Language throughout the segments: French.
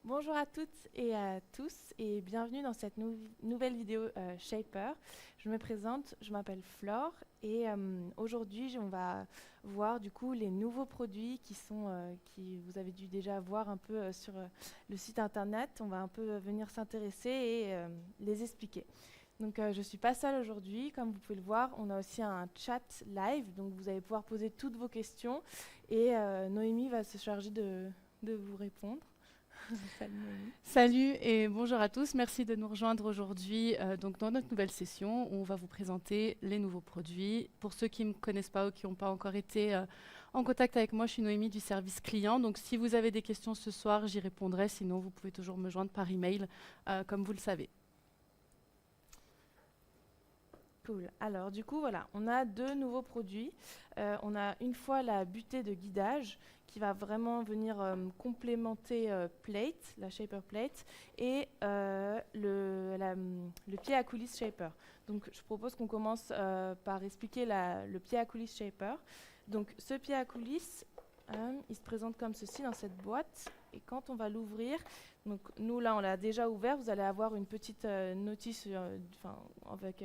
Bonjour à toutes et à tous et bienvenue dans cette nouvelle vidéo Shaper. Je me présente, je m'appelle Flore et aujourd'hui on va voir du coup les nouveaux produits qui vous avez dû déjà voir un peu sur le site internet. On va un peu venir s'intéresser et les expliquer. Donc je ne suis pas seule aujourd'hui, comme vous pouvez le voir, on a aussi un chat live, donc vous allez pouvoir poser toutes vos questions et Noémie va se charger de vous répondre. Salut Noémie. Salut et bonjour à tous. Merci de nous rejoindre aujourd'hui donc dans notre nouvelle session où on va vous présenter les nouveaux produits. Pour ceux qui ne me connaissent pas ou qui n'ont pas encore été en contact avec moi, je suis Noémie du service client. Donc si vous avez des questions ce soir, j'y répondrai. Sinon, vous pouvez toujours me joindre par email comme vous le savez. Cool. Alors du coup, voilà, on a deux nouveaux produits. On a une fois la butée de guidage qui va vraiment venir complémenter Plate, la Shaper Plate, et le pied à coulisses Shaper. Donc je propose qu'on commence par expliquer le pied à coulisses Shaper. Donc ce pied à coulisses, il se présente comme ceci dans cette boîte. Et quand on va l'ouvrir, donc nous là on l'a déjà ouvert, vous allez avoir une petite notice avec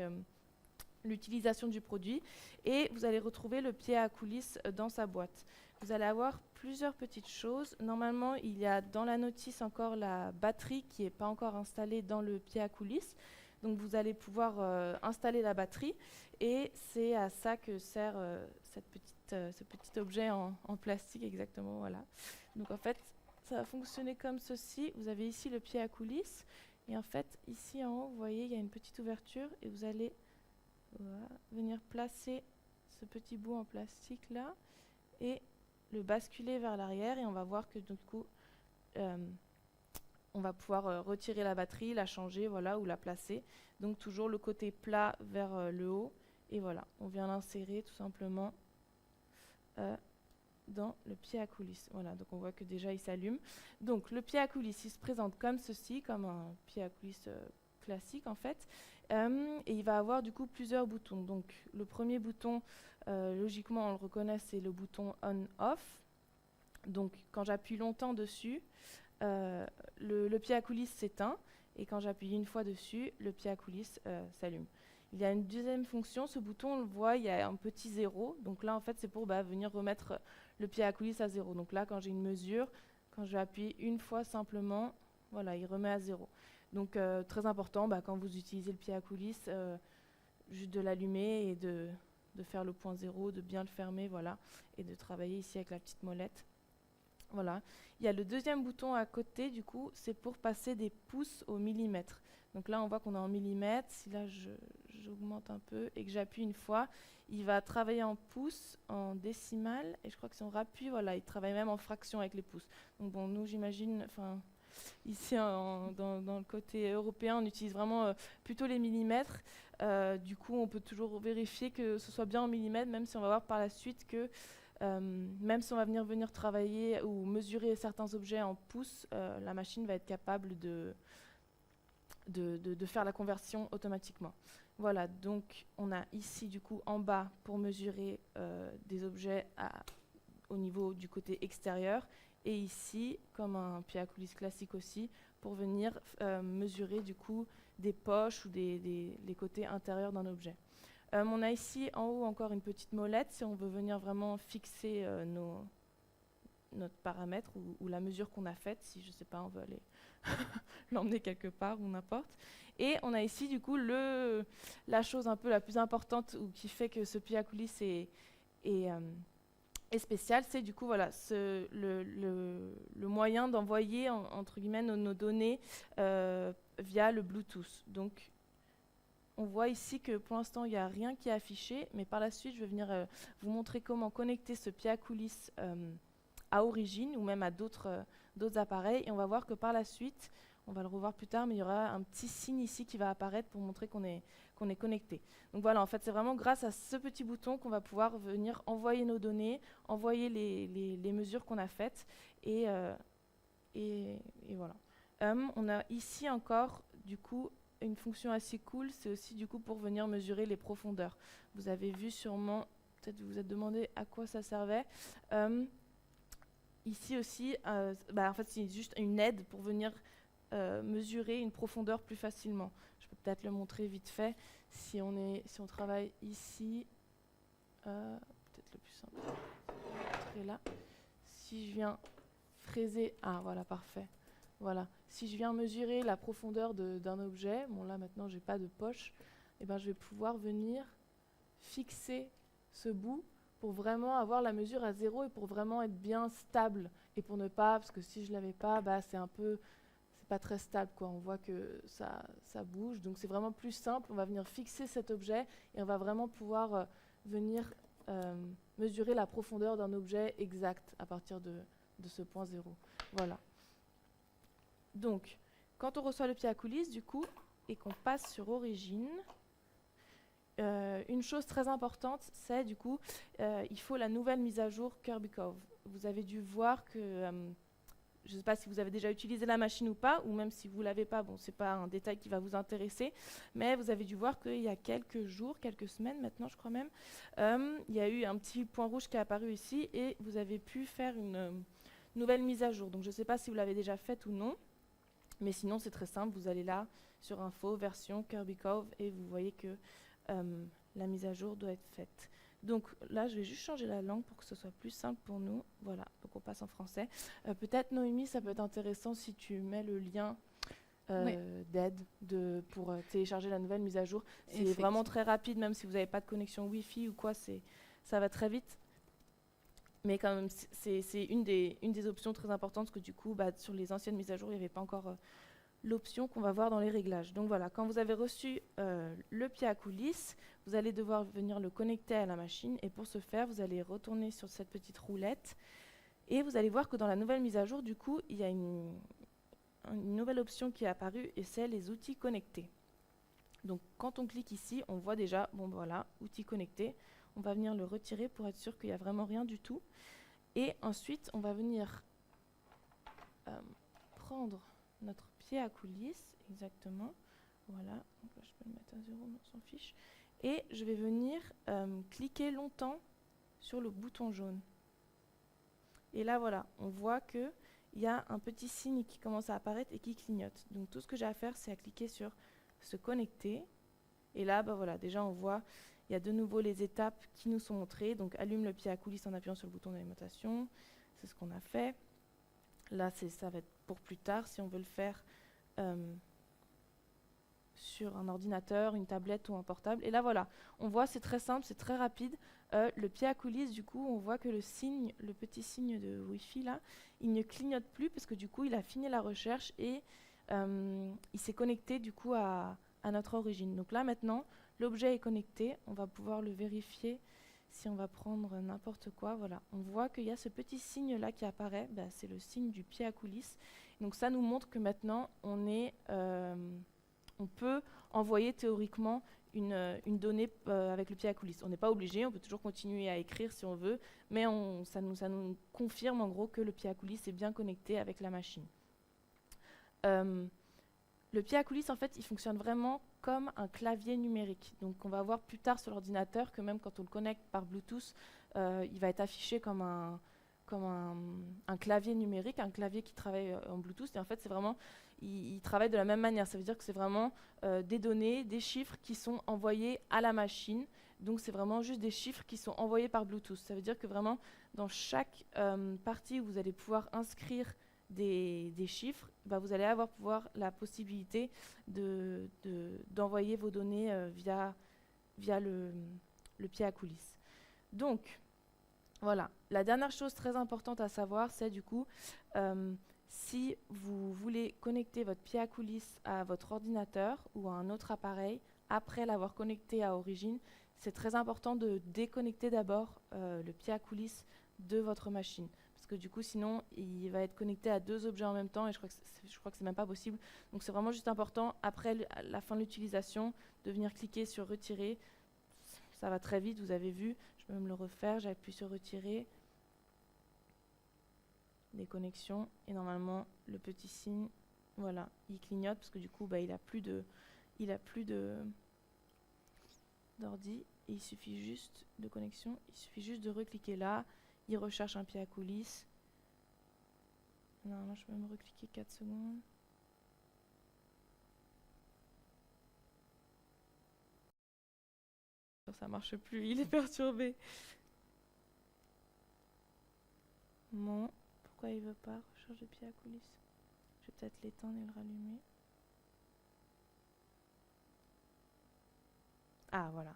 l'utilisation du produit et vous allez retrouver le pied à coulisses dans sa boîte. Vous allez avoir plusieurs petites choses. Normalement, il y a dans la notice encore la batterie qui n'est pas encore installée dans le pied à coulisses. Donc vous allez pouvoir installer la batterie et c'est à ça que sert ce petit objet en plastique exactement. Voilà. Donc en fait, ça va fonctionner comme ceci. Vous avez ici le pied à coulisses et en fait, ici en haut, vous voyez, il y a une petite ouverture et vous allez venir placer ce petit bout en plastique là et le basculer vers l'arrière et on va voir que du coup on va pouvoir retirer la batterie, la changer voilà, ou la placer. Donc toujours le côté plat vers le haut et voilà, on vient l'insérer tout simplement dans le pied à coulisses. Voilà, donc on voit que déjà il s'allume. Donc le pied à coulisses, il se présente comme ceci, comme un pied à coulisses classique en fait. Et il va avoir du coup plusieurs boutons. Donc le premier bouton, logiquement on le reconnaît, c'est le bouton on-off. Donc quand j'appuie longtemps dessus, le pied à coulisses s'éteint. Et quand j'appuie une fois dessus, le pied à coulisses s'allume. Il y a une deuxième fonction, ce bouton, on le voit, il y a un petit 0. Donc là, en fait, c'est pour venir remettre le pied à coulisses à 0. Donc là, quand j'ai une mesure, quand je vais appuyer une fois simplement, voilà, il remet à 0. Donc très important, quand vous utilisez le pied à coulisses, juste de l'allumer et de faire le point 0, de bien le fermer, voilà, et de travailler ici avec la petite molette. Voilà. Il y a le deuxième bouton à côté, du coup, c'est pour passer des pouces au millimètre. Donc là, on voit qu'on est en millimètres. Si là, j'augmente un peu et que j'appuie une fois, il va travailler en pouces, en décimales. Et je crois que si on rappuie, voilà, il travaille même en fractions avec les pouces. Donc bon, nous, j'imagine, ici, dans le côté européen, on utilise vraiment plutôt les millimètres. Du coup, on peut toujours vérifier que ce soit bien en millimètres, même si on va voir par la suite que même si on va venir travailler ou mesurer certains objets en pouces, la machine va être capable de faire la conversion automatiquement. Voilà, donc on a ici du coup en bas pour mesurer des objets au niveau du côté extérieur et ici, comme un pied à coulisses classique aussi, pour venir mesurer du coup des poches ou les côtés intérieurs d'un objet. On a ici en haut encore une petite molette si on veut venir vraiment fixer notre paramètre ou la mesure qu'on a faite, si je ne sais pas, on veut aller l'emmener quelque part ou n'importe. Et on a ici du coup la chose un peu la plus importante ou qui fait que ce pied à coulisses est spécial, c'est du coup voilà, le moyen d'envoyer entre guillemets nos données via le Bluetooth. Donc on voit ici que pour l'instant il n'y a rien qui est affiché, mais par la suite je vais venir vous montrer comment connecter ce pied à coulisses à Origin ou même à d'autres appareils et on va voir que par la suite, on va le revoir plus tard, mais il y aura un petit signe ici qui va apparaître pour montrer qu'on est connecté. Donc voilà, en fait c'est vraiment grâce à ce petit bouton qu'on va pouvoir venir envoyer nos données, envoyer les mesures qu'on a faites et voilà. On a ici encore du coup une fonction assez cool, c'est aussi du coup pour venir mesurer les profondeurs. Vous avez vu sûrement, peut-être vous vous êtes demandé à quoi ça servait. ici aussi, en fait, c'est juste une aide pour venir mesurer une profondeur plus facilement. Je peux peut-être le montrer vite fait. Si on travaille ici, peut-être le plus simple, montrer là. Si je viens fraiser, voilà, parfait. Voilà. Si je viens mesurer la profondeur d'un objet, bon là maintenant j'ai pas de poche, et ben je vais pouvoir venir fixer ce bout pour vraiment avoir la mesure à 0 et pour vraiment être bien stable et pour ne pas, parce que si je l'avais pas, c'est pas très stable quoi. On voit que ça bouge, donc c'est vraiment plus simple. On va venir fixer cet objet et on va vraiment pouvoir venir mesurer la profondeur d'un objet exact à partir de ce point 0. Voilà. Donc, quand on reçoit le pied à coulisse, du coup, et qu'on passe sur origine, une chose très importante, c'est du coup, il faut la nouvelle mise à jour Kirby Cove. Vous avez dû voir que, je ne sais pas si vous avez déjà utilisé la machine ou pas, ou même si vous ne l'avez pas, bon, ce n'est pas un détail qui va vous intéresser, mais vous avez dû voir qu'il y a quelques jours, quelques semaines maintenant, je crois même, il y a eu un petit point rouge qui est apparu ici, et vous avez pu faire une nouvelle mise à jour. Donc je ne sais pas si vous l'avez déjà faite ou non, mais sinon c'est très simple, vous allez là sur Info, version Kirby Cove, et vous voyez que la mise à jour doit être faite. Donc là, je vais juste changer la langue pour que ce soit plus simple pour nous. Voilà, donc on passe en français. Peut-être, Noémie, ça peut être intéressant si tu mets le lien d'aide pour télécharger la nouvelle mise à jour. C'est vraiment très rapide, même si vous n'avez pas de connexion Wi-Fi ou quoi, ça va très vite. Mais quand même, c'est une des options très importantes, parce que du coup, sur les anciennes mises à jour, il n'y avait pas encore l'option qu'on va voir dans les réglages. Donc voilà, quand vous avez reçu le pied à coulisse, vous allez devoir venir le connecter à la machine, et pour ce faire, vous allez retourner sur cette petite roulette, et vous allez voir que dans la nouvelle mise à jour, du coup, il y a une nouvelle option qui est apparue, et c'est les outils connectés. Donc quand on clique ici, on voit déjà, bon voilà, outils connectés. On va venir le retirer pour être sûr qu'il n'y a vraiment rien du tout. Et ensuite, on va venir prendre notre pied à coulisse, exactement. Voilà, donc là je peux le mettre à 0, on s'en fiche. Et je vais venir cliquer longtemps sur le bouton jaune. Et là voilà, on voit qu'il y a un petit signe qui commence à apparaître et qui clignote. Donc tout ce que j'ai à faire, c'est à cliquer sur se connecter. Et là, voilà, déjà on voit, il y a de nouveau les étapes qui nous sont montrées. Donc allume le pied à coulisse en appuyant sur le bouton d'alimentation. C'est ce qu'on a fait. Là, ça va être pour plus tard, si on veut le faire sur un ordinateur, une tablette ou un portable. Et là, voilà, on voit, c'est très simple, c'est très rapide. Le pied à coulisse, du coup, on voit que le petit signe de Wi-Fi, là, il ne clignote plus parce que du coup, il a fini la recherche et il s'est connecté, du coup, à notre origine. Donc là, maintenant, l'objet est connecté. On va pouvoir le vérifier si on va prendre n'importe quoi. Voilà, on voit qu'il y a ce petit signe-là qui apparaît. C'est le signe du pied à coulisse. Donc ça nous montre que maintenant, on peut envoyer théoriquement une donnée avec le pied à coulisse. On n'est pas obligé, on peut toujours continuer à écrire si on veut, mais ça nous confirme en gros que le pied à coulisse est bien connecté avec la machine. Le pied à coulisse, en fait, il fonctionne vraiment comme un clavier numérique. Donc on va voir plus tard sur l'ordinateur que même quand on le connecte par Bluetooth, il va être affiché comme un clavier numérique, un clavier qui travaille en Bluetooth. Et en fait, c'est vraiment, il travaille de la même manière. Ça veut dire que c'est vraiment des données, des chiffres qui sont envoyés à la machine. Donc c'est vraiment juste des chiffres qui sont envoyés par Bluetooth. Ça veut dire que vraiment, dans chaque partie où vous allez pouvoir inscrire des chiffres, vous allez avoir la possibilité d'envoyer vos données via le pied à coulisse. Donc, voilà. La dernière chose très importante à savoir, c'est du coup, si vous voulez connecter votre pied à coulisse à votre ordinateur ou à un autre appareil, après l'avoir connecté à Origin, c'est très important de déconnecter d'abord le pied à coulisse de votre machine. Parce que du coup, sinon, il va être connecté à deux objets en même temps et je crois que c'est même pas possible. Donc c'est vraiment juste important, après la fin de l'utilisation, de venir cliquer sur retirer. Ça va très vite, vous avez vu. Je peux même le refaire, j'appuie sur retirer. Déconnexion. Et normalement, le petit signe, voilà, il clignote parce que du coup, il a plus d'ordi. Et il suffit juste de connexion. Il suffit juste de recliquer là. Il recherche un pied à coulisse. Normalement, je peux me recliquer 4 secondes. Ça marche plus, il est perturbé. Bon, pourquoi il veut pas recharger le pied à coulisses? Je vais peut-être l'éteindre et le rallumer. Ah, voilà.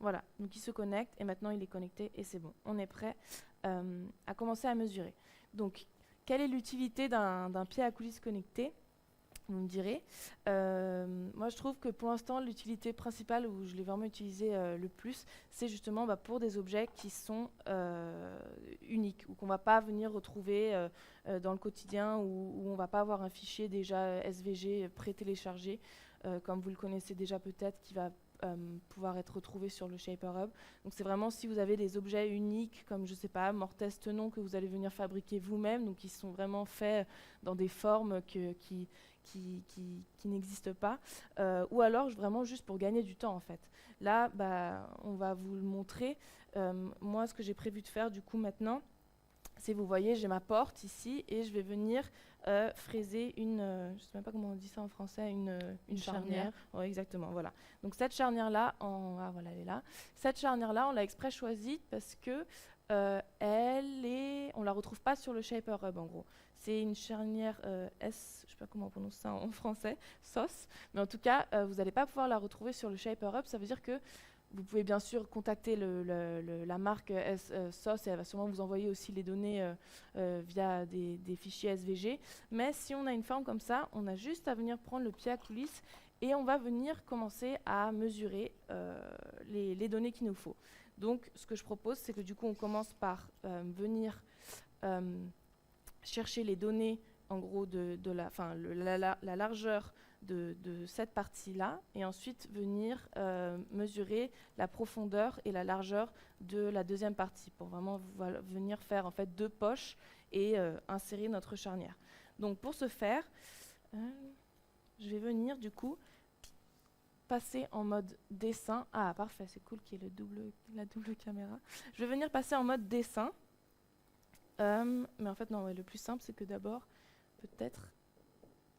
Voilà, donc il se connecte et maintenant il est connecté et c'est bon. On est prêt à commencer à mesurer. Donc, quelle est l'utilité d'un pied à coulisses connecté? Vous me direz. Moi, je trouve que pour l'instant, l'utilité principale où je l'ai vraiment utilisé le plus, c'est justement pour des objets qui sont uniques ou qu'on ne va pas venir retrouver dans le quotidien ou où on ne va pas avoir un fichier déjà SVG pré-téléchargé, comme vous le connaissez déjà peut-être, qui va pouvoir être retrouvé sur le Shaper Hub. Donc c'est vraiment si vous avez des objets uniques comme je sais pas Mortez Tenon que vous allez venir fabriquer vous-même, donc qui sont vraiment faits dans des formes qui n'existent pas, ou alors vraiment juste pour gagner du temps en fait. Là, on va vous le montrer. Moi, ce que j'ai prévu de faire du coup maintenant, c'est, vous voyez, j'ai ma porte ici et je vais venir fraiser une, je ne sais même pas comment on dit ça en français, une charnière. Ouais, exactement, voilà. Donc cette charnière-là, voilà, elle est là. Cette charnière-là, on l'a exprès choisie parce que on la retrouve pas sur le Shaper Hub en gros. C'est une charnière S, je ne sais pas comment on prononce ça en français, SOS, mais en tout cas, vous n'allez pas pouvoir la retrouver sur le Shaper Hub. Ça veut dire que vous pouvez bien sûr contacter la marque SOS et elle va sûrement vous envoyer aussi les données via des fichiers SVG. Mais si on a une forme comme ça, on a juste à venir prendre le pied à coulisses et on va venir commencer à mesurer les données qu'il nous faut. Donc, ce que je propose, c'est que du coup, on commence par venir chercher les données, en gros, de la largeur de cette partie-là, et ensuite venir mesurer la profondeur et la largeur de la deuxième partie, pour vraiment venir faire en fait 2 poches et insérer notre charnière. Donc, pour ce faire, je vais venir du coup passer en mode dessin. Ah, parfait, c'est cool qu'il y ait la double caméra. Je vais venir passer en mode dessin. Mais en fait, non, le plus simple, c'est que d'abord, peut-être,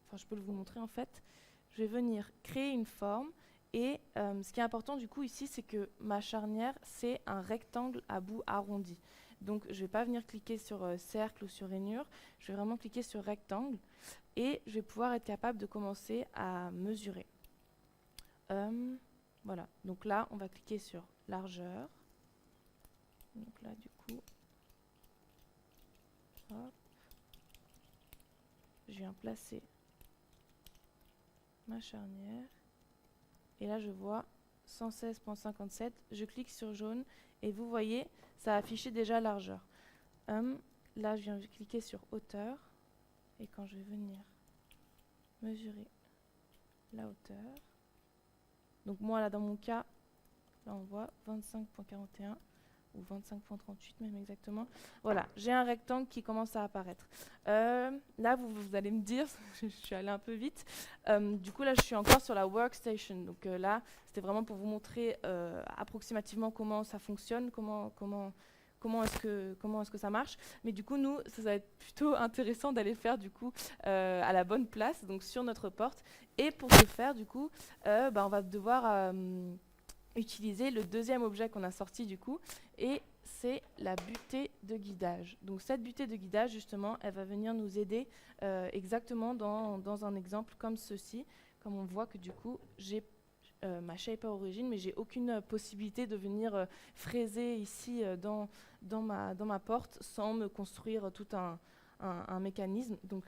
enfin, je peux vous montrer en fait, je vais venir créer une forme. Et ce qui est important du coup ici, c'est que ma charnière, c'est un rectangle à bout arrondi. Donc, je ne vais pas venir cliquer sur cercle ou sur rainure, je vais vraiment cliquer sur rectangle. Et je vais pouvoir être capable de commencer à mesurer. Voilà, donc là, on va cliquer sur largeur. Donc là, du coup, hop, je viens placer ma charnière. Et là, je vois 116,57. Je clique sur jaune et vous voyez, ça a affiché déjà largeur. Là, je viens cliquer sur hauteur. Et quand je vais venir mesurer la hauteur, donc moi, là, dans mon cas, là, on voit 25,41 ou 25,38 même exactement. Voilà, j'ai un rectangle qui commence à apparaître. Là, vous allez me dire, je suis allée un peu vite, du coup, là, je suis encore sur la workstation. Donc là, c'était vraiment pour vous montrer approximativement comment ça fonctionne, comment est-ce que ça marche. Mais du coup, nous, ça va être plutôt intéressant d'aller faire du coup à la bonne place, donc sur notre porte. Et pour ce faire, du coup, on va devoir utiliser le deuxième objet qu'on a sorti du coup, et c'est la butée de guidage. Donc cette butée de guidage, justement, elle va venir nous aider exactement dans un exemple comme ceci. Comme on voit que du coup, j'ai ma shaper origine, mais j'ai aucune possibilité de venir fraiser ici dans ma porte sans me construire tout un mécanisme. Donc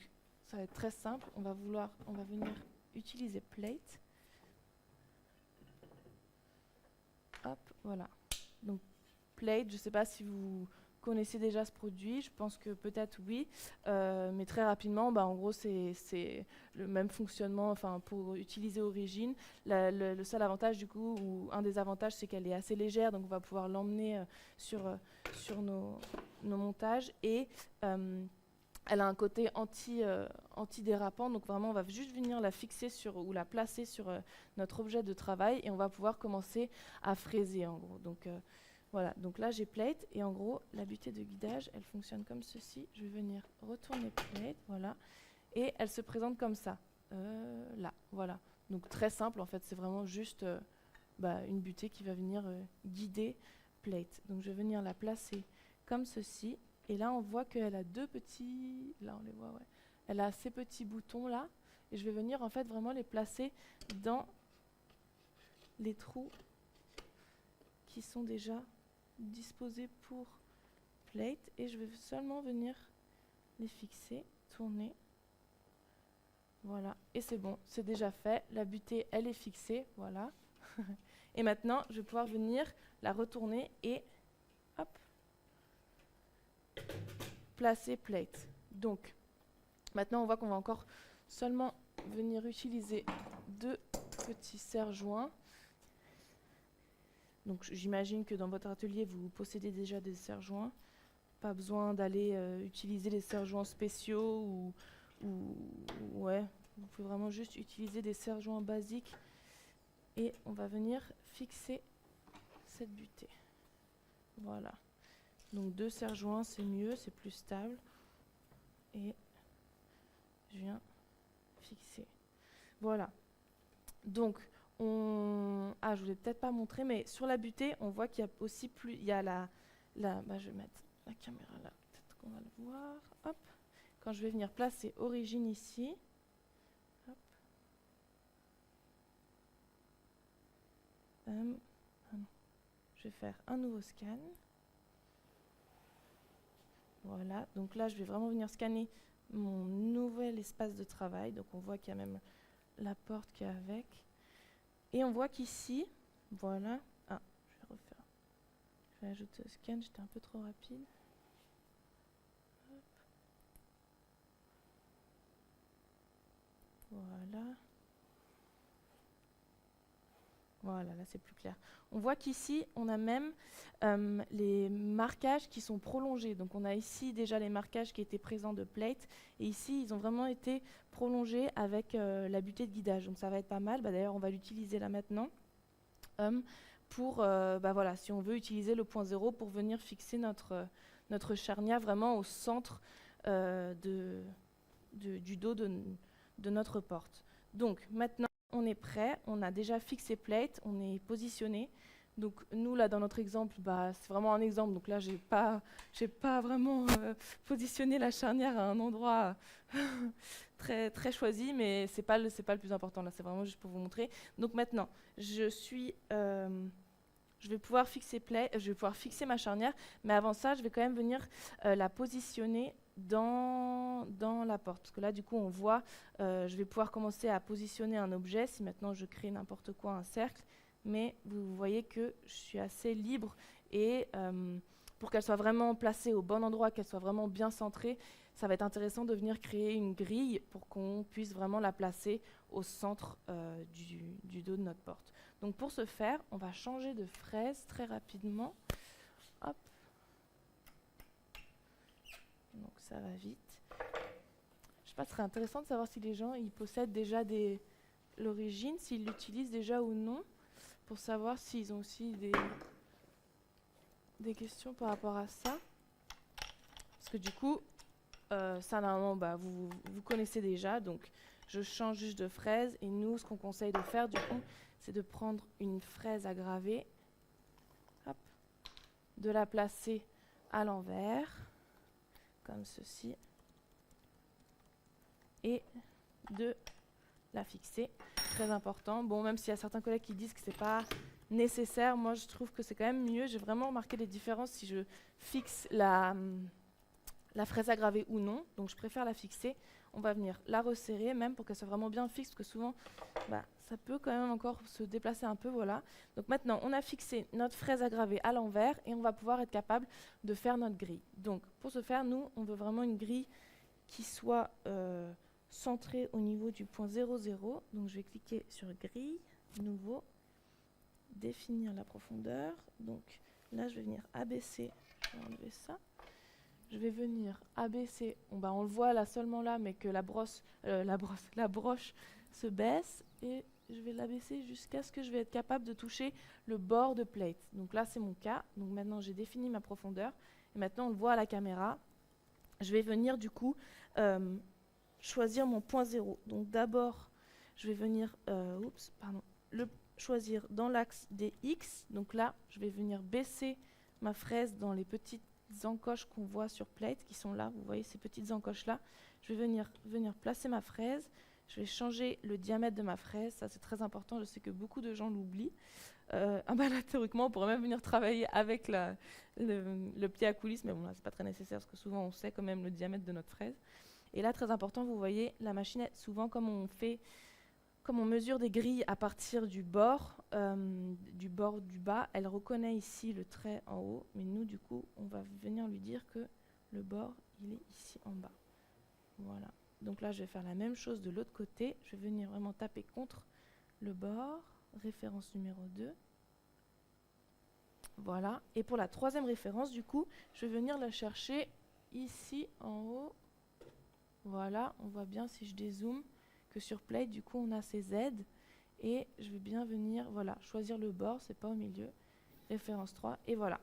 ça va être très simple. On va venir utiliser plate. Hop, voilà. Donc plate, je ne sais pas si vous connaissez déjà ce produit, je pense que peut-être oui, mais très rapidement, en gros, c'est le même fonctionnement pour utiliser Origin. Le seul avantage, du coup, ou un des avantages, c'est qu'elle est assez légère, donc on va pouvoir l'emmener sur nos montages. Et elle a un côté anti-dérapant, donc vraiment, on va juste venir la fixer ou la placer sur notre objet de travail et on va pouvoir commencer à fraiser, en gros. Donc, Voilà, donc là j'ai plate et en gros la butée de guidage elle fonctionne comme ceci. Je vais venir retourner plate, voilà, et elle se présente comme ça, là, voilà. Donc très simple en fait, c'est vraiment juste une butée qui va venir guider plate. Donc je vais venir la placer comme ceci et là on voit qu'elle a deux petits, là on les voit, ouais. Elle a ces petits boutons là et je vais venir en fait vraiment les placer dans les trous qui sont déjà disposés pour plate et je vais seulement venir les fixer, tourner, voilà, et c'est bon, c'est déjà fait, la butée elle est fixée, voilà. Et maintenant je vais pouvoir venir la retourner et hop, placer plate. Donc maintenant on voit qu'on va encore seulement venir utiliser deux petits serre-joints. Donc j'imagine que dans votre atelier, vous possédez déjà des serre-joints. Pas besoin d'aller utiliser les serre-joints spéciaux ouais, vous pouvez vraiment juste utiliser des serre-joints basiques. Et on va venir fixer cette butée. Voilà. Donc deux serre-joints, c'est mieux, c'est plus stable. Et je viens fixer. Voilà. Donc je voulais peut-être pas montrer, mais sur la butée, on voit qu'il y a aussi plus. Il y a je vais mettre la caméra là, peut-être qu'on va le voir. Hop. Quand je vais venir placer origine ici. Hop. Je vais faire un nouveau scan. Voilà. Donc là, je vais vraiment venir scanner mon nouvel espace de travail. Donc on voit qu'il y a même la porte qui est avec. Et on voit qu'ici, voilà, je vais refaire. Je vais ajouter le scan, j'étais un peu trop rapide. Hop. Voilà. Voilà, là c'est plus clair. On voit qu'ici, on a même les marquages qui sont prolongés. Donc on a ici déjà les marquages qui étaient présents de plate. Et ici, ils ont vraiment été prolongés avec la butée de guidage. Donc ça va être pas mal. D'ailleurs, on va l'utiliser là maintenant. Pour, voilà, si on veut utiliser le point 0 pour venir fixer notre charnière vraiment au centre du dos de notre porte. Donc maintenant, on est prêt, on a déjà fixé plate, on est positionné. Donc nous, là, dans notre exemple, c'est vraiment un exemple. Donc là, j'ai pas vraiment positionné la charnière à un endroit très, très choisi, mais c'est pas le plus important. Là, c'est vraiment juste pour vous montrer. Donc maintenant, je vais pouvoir fixer ma charnière, mais avant ça, je vais quand même venir la positionner dans la porte. Parce que là, du coup, on voit, je vais pouvoir commencer à positionner un objet. Si maintenant je crée n'importe quoi, un cercle, mais vous voyez que je suis assez libre et pour qu'elle soit vraiment placée au bon endroit, qu'elle soit vraiment bien centrée, ça va être intéressant de venir créer une grille pour qu'on puisse vraiment la placer au centre du dos de notre porte. Donc pour ce faire, on va changer de fraise très rapidement. Hop. Donc ça va vite. Je sais pas, ce serait intéressant de savoir si les gens ils possèdent déjà l'origine, s'ils l'utilisent déjà ou non, pour savoir s'ils ont aussi des questions par rapport à ça. Parce que du coup, ça normalement, vous connaissez déjà, donc je change juste de fraise. Et nous, ce qu'on conseille de faire du coup, c'est de prendre une fraise à graver, hop, de la placer à l'envers, comme ceci, et de la fixer. Très important. Bon, même s'il y a certains collègues qui disent que c'est pas nécessaire, moi je trouve que c'est quand même mieux. J'ai vraiment remarqué les différences si je fixe la fraise à graver ou non. Donc je préfère la fixer. On va venir la resserrer, même pour qu'elle soit vraiment bien fixe, parce que souvent, ça peut quand même encore se déplacer un peu, voilà. Donc maintenant, on a fixé notre fraise à graver à l'envers et on va pouvoir être capable de faire notre grille. Donc pour ce faire, nous, on veut vraiment une grille qui soit centrée au niveau du point 0, 0. Donc je vais cliquer sur grille, nouveau, définir la profondeur. Donc là, je vais venir abaisser, je vais enlever ça. Je vais venir abaisser, on le voit là seulement là, mais que la broche se baisse et je vais l'abaisser jusqu'à ce que je vais être capable de toucher le bord de plate. Donc là, c'est mon cas. Donc maintenant, j'ai défini ma profondeur. Et maintenant, on le voit à la caméra. Je vais venir du coup choisir mon point 0. Donc d'abord, je vais venir choisir dans l'axe des X. Donc là, je vais venir baisser ma fraise dans les petites encoches qu'on voit sur plate, qui sont là. Vous voyez ces petites encoches-là. Je vais venir placer ma fraise. Je vais changer le diamètre de ma fraise. Ça, c'est très important. Je sais que beaucoup de gens l'oublient. Là, théoriquement, on pourrait même venir travailler avec le pied à coulisses, mais bon, là, c'est pas très nécessaire parce que souvent, on sait quand même le diamètre de notre fraise. Et là, très important, vous voyez, la machine, souvent, comme on mesure des grilles à partir du bord du bas, elle reconnaît ici le trait en haut, mais nous, du coup, on va venir lui dire que le bord, il est ici en bas. Voilà. Donc là, je vais faire la même chose de l'autre côté. Je vais venir vraiment taper contre le bord, référence numéro 2. Voilà. Et pour la troisième référence, du coup, je vais venir la chercher ici en haut. Voilà, on voit bien si je dézoome que sur plate, du coup, on a ces Z. Et je vais bien venir, voilà, choisir le bord, c'est pas au milieu. Référence 3, et voilà.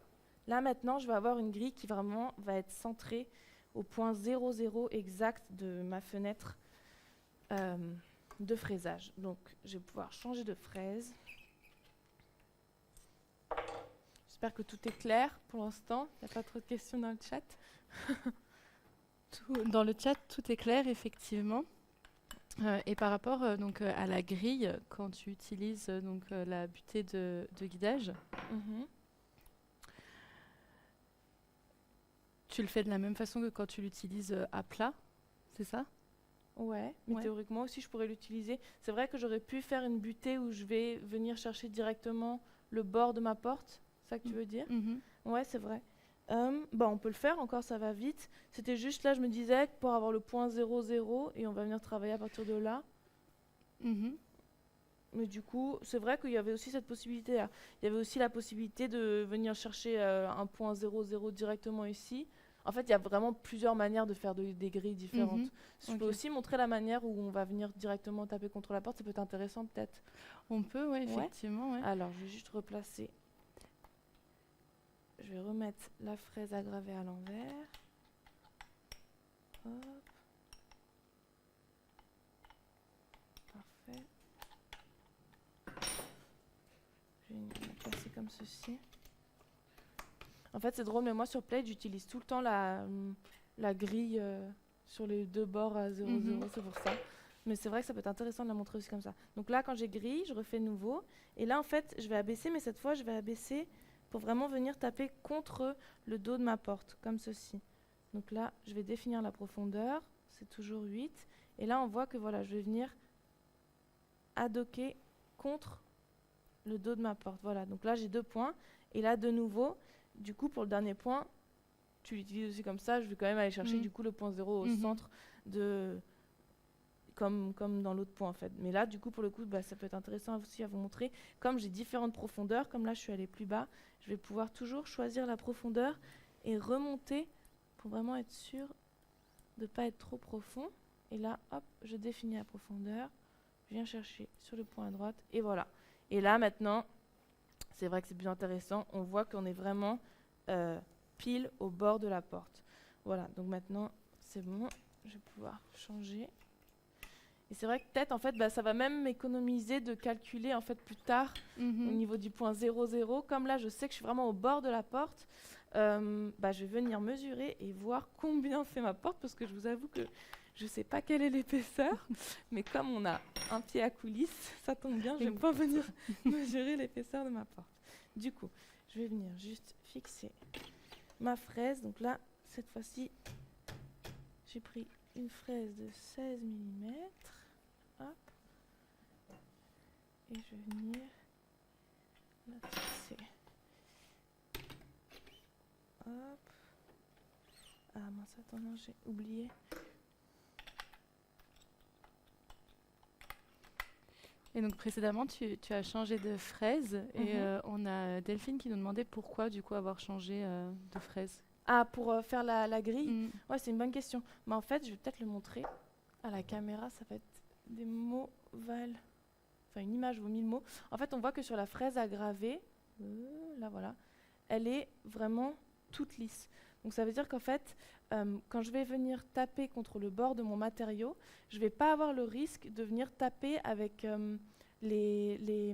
Là, maintenant, je vais avoir une grille qui vraiment va être centrée au point 00 exact de ma fenêtre de fraisage. Donc, je vais pouvoir changer de fraise. J'espère que tout est clair pour l'instant. Il n'y a pas trop de questions dans le chat. Dans le chat, tout est clair, effectivement. Et par rapport donc, à la grille, quand tu utilises la butée de guidage, tu le fais de la même façon que quand tu l'utilises à plat, c'est ça? Ouais, mais théoriquement aussi, je pourrais l'utiliser. C'est vrai que j'aurais pu faire une butée où je vais venir chercher directement le bord de ma porte. C'est ça que tu veux dire? Ouais, c'est vrai. On peut le faire, encore ça va vite. C'était juste là, je me disais, pour avoir le point 00, et on va venir travailler à partir de là. Mais du coup, c'est vrai qu'il y avait aussi cette possibilité-là. Il y avait aussi la possibilité de venir chercher un point 00 directement ici. En fait, il y a vraiment plusieurs manières de faire des grilles différentes. Je peux aussi montrer la manière où on va venir directement taper contre la porte. Ça peut être intéressant, peut-être. On peut, oui, effectivement. Ouais. Alors, je vais juste replacer. Je vais remettre la fraise aggravée à l'envers. Hop. Parfait. Je vais la placer comme ceci. En fait, c'est drôle, mais moi sur Plate, j'utilise tout le temps la grille sur les deux bords à 0,0, c'est pour ça. Mais c'est vrai que ça peut être intéressant de la montrer aussi comme ça. Donc là, quand j'ai grille, je refais nouveau. Et là, en fait, je vais abaisser, mais cette fois, je vais abaisser pour vraiment venir taper contre le dos de ma porte, comme ceci. Donc là, je vais définir la profondeur, c'est toujours 8. Et là, on voit que voilà, je vais venir adoquer contre le dos de ma porte. Voilà, donc là, j'ai 2 points. Et là, de nouveau, du coup, pour le dernier point, tu l'utilises aussi comme ça. Je vais quand même aller chercher du coup le point 0 au centre de... Comme dans l'autre point en fait. Mais là, du coup, pour le coup, ça peut être intéressant aussi à vous montrer. Comme j'ai différentes profondeurs, comme là, je suis allée plus bas, je vais pouvoir toujours choisir la profondeur et remonter pour vraiment être sûr de ne pas être trop profond. Et là, hop, je définis la profondeur. Je viens chercher sur le point à droite. Et voilà. Et là, maintenant, c'est vrai que c'est plus intéressant. On voit qu'on est vraiment pile au bord de la porte. Voilà. Donc maintenant, c'est bon. Je vais pouvoir changer. Et c'est vrai que peut-être, en fait, ça va même m'économiser de calculer en fait plus tard au niveau du point 00. Comme là, je sais que je suis vraiment au bord de la porte, je vais venir mesurer et voir combien fait ma porte, parce que je vous avoue que je ne sais pas quelle est l'épaisseur, mais comme on a un pied à coulisses, ça tombe bien, je vais pas venir mesurer l'épaisseur de ma porte. Du coup, je vais venir juste fixer ma fraise. Donc là, cette fois-ci, j'ai pris une fraise de 16 mm. Hop. Et je vais venir la fixer. Hop. Ah mince, attends, non, j'ai oublié. Et donc précédemment, tu as changé de fraise et on a Delphine qui nous demandait pourquoi du coup avoir changé de fraise. Ah, pour faire la grille Ouais, c'est une bonne question. Mais en fait, je vais peut-être le montrer à la caméra, ça va être des mots valent... Enfin, une image vaut 1000 mots. En fait, on voit que sur la fraise à graver, là voilà, elle est vraiment toute lisse. Donc ça veut dire qu'en fait, quand je vais venir taper contre le bord de mon matériau, je ne vais pas avoir le risque de venir taper avec les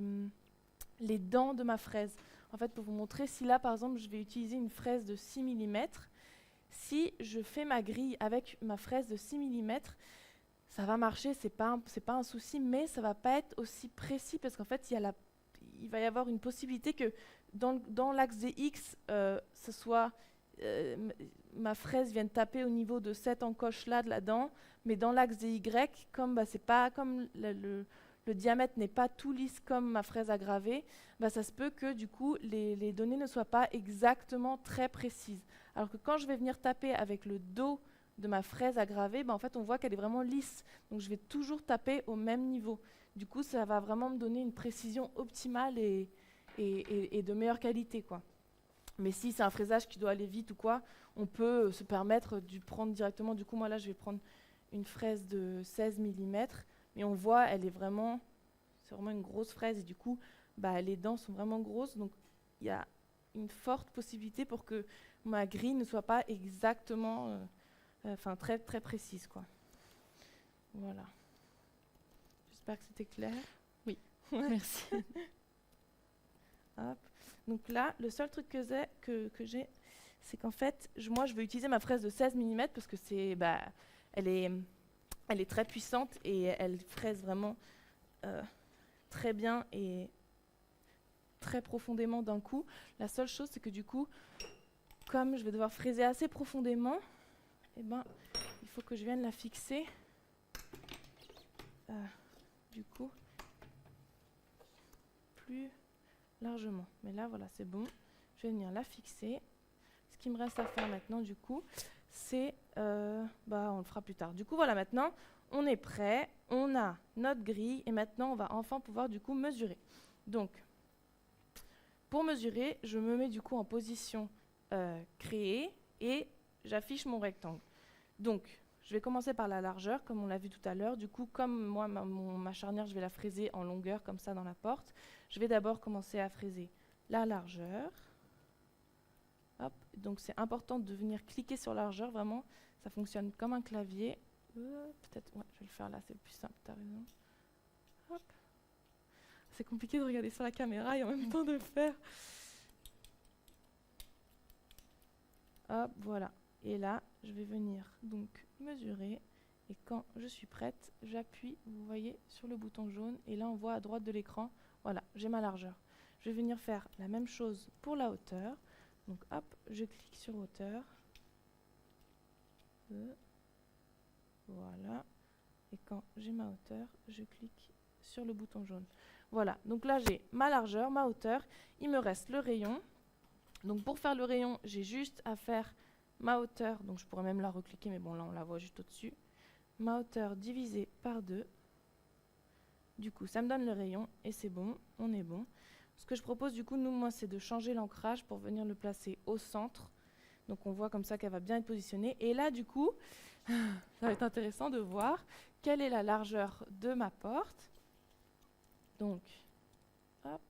dents de ma fraise. En fait, pour vous montrer, si là, par exemple, je vais utiliser une fraise de 6 mm, si je fais ma grille avec ma fraise de 6 mm, ça va marcher, c'est pas un souci, mais ça va pas être aussi précis parce qu'en fait, il va y avoir une possibilité que dans l'axe des X, ce soit ma fraise vienne taper au niveau de cette encoche là de la dent, mais dans l'axe des Y, comme c'est pas comme le diamètre n'est pas tout lisse comme ma fraise à graver, ça se peut que du coup les données ne soient pas exactement très précises. Alors que quand je vais venir taper avec le dos de ma fraise à graver, en fait on voit qu'elle est vraiment lisse. Donc je vais toujours taper au même niveau. Du coup ça va vraiment me donner une précision optimale et de meilleure qualité, quoi. Mais si c'est un fraisage qui doit aller vite ou quoi, on peut se permettre de prendre directement. Du coup moi là je vais prendre une fraise de 16 mm, mais on voit c'est vraiment une grosse fraise et du coup les dents sont vraiment grosses, donc il y a une forte possibilité pour que ma grille ne soit pas exactement très très précise, quoi. Voilà. J'espère que c'était clair. Oui, merci. Hop. Donc là, le seul truc que j'ai, c'est qu'en fait, moi je vais utiliser ma fraise de 16 mm parce que elle est très puissante et elle fraise vraiment très bien et très profondément d'un coup. La seule chose, c'est que du coup, comme je vais devoir fraiser assez profondément, il faut que je vienne la fixer. Du coup, plus largement. Mais là, voilà, c'est bon. Je vais venir la fixer. Ce qui me reste à faire maintenant, du coup, c'est... on le fera plus tard. Du coup, voilà, maintenant, on est prêt. On a notre grille. Et maintenant, on va enfin pouvoir, du coup, mesurer. Donc, pour mesurer, je me mets, du coup, en position créée et j'affiche mon rectangle. Donc, je vais commencer par la largeur, comme on l'a vu tout à l'heure. Du coup, comme moi, ma charnière, je vais la fraiser en longueur, comme ça, dans la porte. Je vais d'abord commencer à fraiser la largeur. Hop. Donc, c'est important de venir cliquer sur la largeur, vraiment. Ça fonctionne comme un clavier. Peut-être, ouais, je vais le faire là, c'est le plus simple, t'as raison. Hop. C'est compliqué de regarder sur la caméra et en même temps de le faire. Hop, voilà. Et là, je vais venir donc mesurer. Et quand je suis prête, j'appuie, vous voyez, sur le bouton jaune. Et là, on voit à droite de l'écran, voilà, j'ai ma largeur. Je vais venir faire la même chose pour la hauteur. Donc, hop, je clique sur hauteur. Voilà. Et quand j'ai ma hauteur, je clique sur le bouton jaune. Voilà, donc là, j'ai ma largeur, ma hauteur. Il me reste le rayon. Donc, pour faire le rayon, j'ai juste à faire ma hauteur, donc je pourrais même la recliquer, mais bon, là, on la voit juste au-dessus. Ma hauteur divisée par 2. Du coup, ça me donne le rayon, et c'est bon, on est bon. Ce que je propose, du coup, moi, c'est de changer l'ancrage pour venir le placer au centre. Donc, on voit comme ça qu'elle va bien être positionnée. Et là, du coup, ça va être intéressant de voir quelle est la largeur de ma porte. Donc, hop.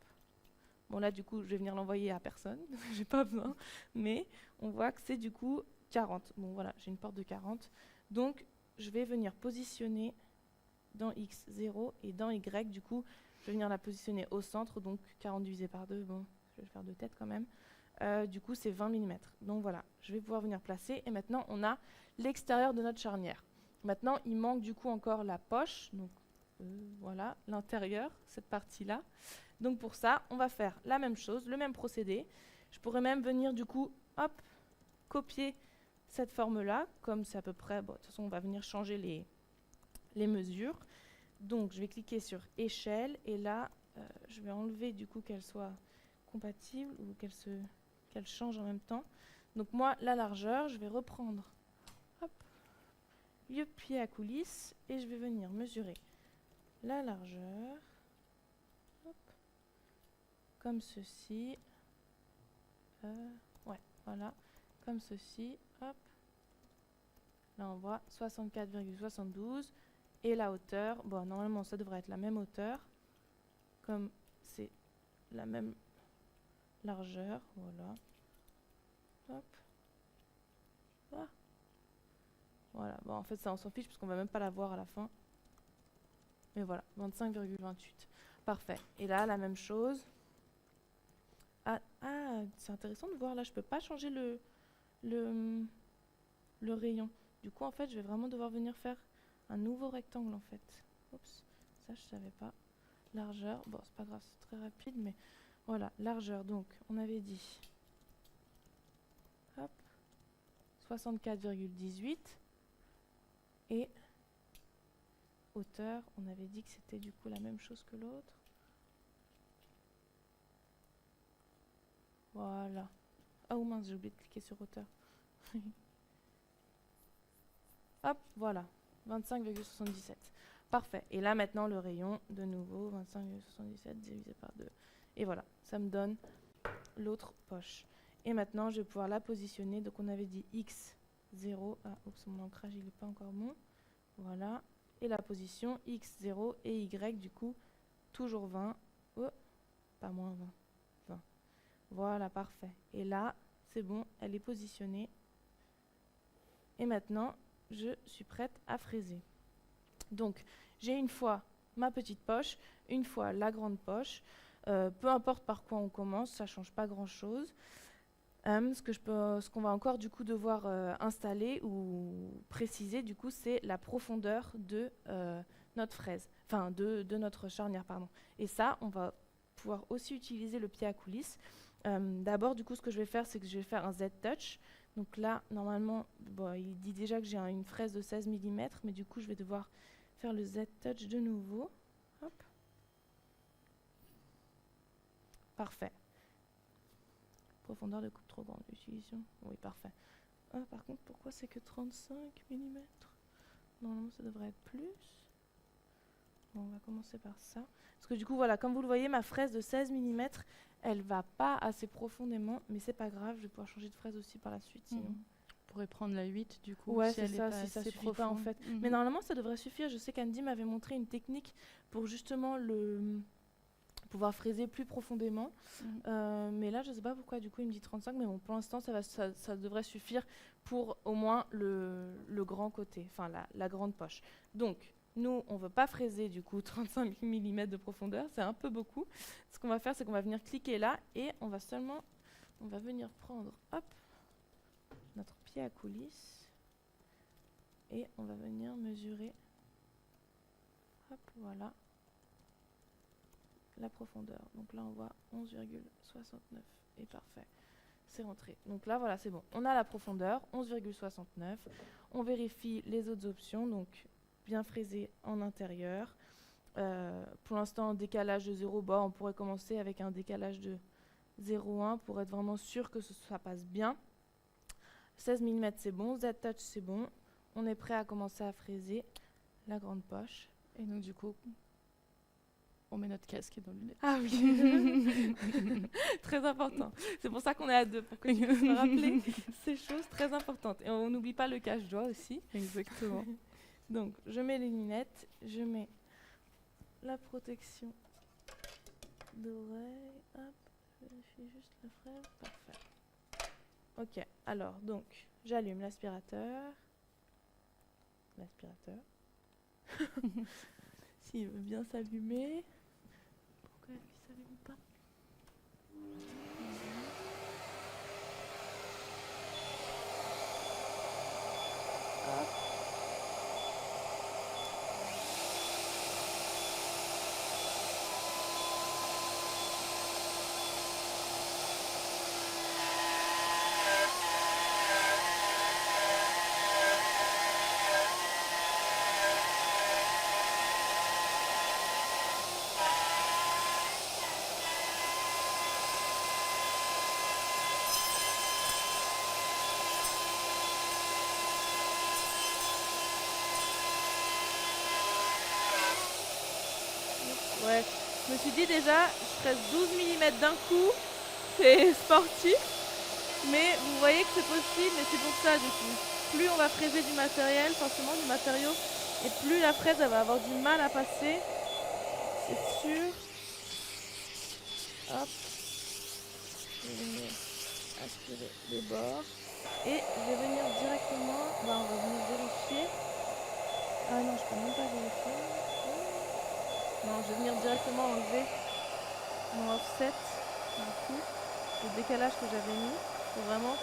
Bon, là, du coup, je vais venir l'envoyer à personne. J'ai pas besoin. Mais on voit que c'est du coup 40. Bon, voilà, j'ai une porte de 40. Donc, je vais venir positionner dans X 0 et dans Y, du coup, je vais venir la positionner au centre. Donc, 40 divisé par 2, bon, je vais le faire de tête quand même. Du coup, c'est 20 mm. Donc, voilà, je vais pouvoir venir placer. Et maintenant, on a l'extérieur de notre charnière. Maintenant, il manque du coup encore la poche. Donc, voilà, l'intérieur, cette partie-là. Donc pour ça, on va faire la même chose, le même procédé. Je pourrais même venir du coup, hop, copier cette forme-là, comme c'est à peu près, bon, de toute façon, on va venir changer les mesures. Donc je vais cliquer sur échelle et là, je vais enlever du coup qu'elle soit compatible ou qu'elle change en même temps. Donc moi, la largeur, je vais reprendre hop, le pied à coulisse et je vais venir mesurer la largeur. Hop. Comme ceci. Ouais, voilà. Comme ceci. Hop. Là, on voit 64,72. Et la hauteur, bon, normalement ça devrait être la même hauteur, comme c'est la même largeur, voilà. Hop. Ah. Voilà, bon, en fait ça on s'en fiche parce qu'on va même pas la voir à la fin. Mais voilà, 25,28. Parfait. Et là, la même chose. Ah, c'est intéressant de voir là, je peux pas changer le rayon. Du coup, en fait, je vais vraiment devoir venir faire un nouveau rectangle, en fait. Oups, ça, je savais pas. Largeur, bon, c'est pas grave, c'est très rapide, mais voilà, largeur. Donc, on avait dit, hop, 64,18. Et hauteur, on avait dit que c'était du coup la même chose que l'autre. Voilà. Oh mince, j'ai oublié de cliquer sur hauteur. Hop, voilà, 25,77. Parfait. Et là, maintenant, le rayon, de nouveau, 25,77 divisé par 2. Et voilà, ça me donne l'autre poche. Et maintenant, je vais pouvoir la positionner. Donc, on avait dit X0. Ah, oups, mon ancrage, il n'est pas encore bon. Voilà. Et la position X0 et Y, du coup, toujours 20. Oh, pas moins 20. 20. Voilà, parfait. Et là, c'est bon, elle est positionnée. Et maintenant, je suis prête à fraiser. Donc, j'ai une fois ma petite poche, une fois la grande poche. Peu importe par quoi on commence, ça ne change pas grand-chose. Ce qu'on va encore du coup devoir installer ou préciser, du coup, c'est la profondeur de notre fraise, enfin de notre charnière, pardon. Et ça, on va pouvoir aussi utiliser le pied à coulisses. D'abord, du coup, ce que je vais faire, c'est que je vais faire un Z-touch. Donc là, normalement, bon, il dit déjà que j'ai une fraise de 16 mm, mais du coup, je vais devoir faire le Z-touch de nouveau. Hop. Parfait. Profondeur de coupe trop grande. Utilisation. Oui, parfait. Ah, par contre, pourquoi c'est que 35 mm? Normalement, ça devrait être plus. Bon, on va commencer par ça. Parce que du coup, voilà, comme vous le voyez, ma fraise de 16 mm, elle va pas assez profondément, mais c'est pas grave, je vais pouvoir changer de fraise aussi par la suite, sinon. On pourrait prendre la 8 du coup, ouais, si c'est elle ça, est pas si ça assez suffit pas en fait. Mais normalement, ça devrait suffire. Je sais qu'Andy m'avait montré une technique pour justement pouvoir fraiser plus profondément. Mais là, je sais pas pourquoi, du coup, il me dit 35, mais bon, pour l'instant, ça devrait suffire pour au moins le grand côté, enfin la grande poche. Donc, nous, on ne veut pas fraiser du coup 35 mm de profondeur, c'est un peu beaucoup. Ce qu'on va faire, c'est qu'on va venir cliquer là et on va venir prendre, hop, notre pied à coulisses et on va venir mesurer, hop, voilà, la profondeur. Donc là, on voit 11,69 et parfait. C'est rentré. Donc là, voilà, c'est bon. On a la profondeur, 11,69. On vérifie les autres options, donc bien fraisé en intérieur. Pour l'instant, décalage de 0, bah, on pourrait commencer avec un décalage de 0,1 pour être vraiment sûr que ça passe bien. 16 mm, c'est bon. Z-touch, c'est bon. On est prêt à commencer à fraiser la grande poche. Et donc, du coup, on met notre casque et nos lunettes. Ah oui, très important. C'est pour ça qu'on est à deux, pour que tu puisses me rappeler ces choses très importantes. Et on n'oublie pas le cache-doigt aussi. Exactement. Donc, je mets les lunettes, je mets la protection d'oreille. Hop, je vérifie juste la fraise. Parfait. Ok, alors, donc, j'allume l'aspirateur. S'il veut bien s'allumer. Pourquoi il ne s'allume pas? Hop. Ouais, je me suis dit déjà, je fraise 12 mm d'un coup, c'est sportif, mais vous voyez que c'est possible, et c'est pour ça du coup. Plus on va fraiser du matériel, forcément du matériau Et plus la fraise elle va avoir du mal à passer, c'est sûr. Hop, je vais venir aspirer les bords. Et je vais venir directement, on va venir vérifier. Ah non, je peux même pas vérifier. Non, je vais venir directement enlever mon offset, du coup, le décalage que j'avais mis, pour vraiment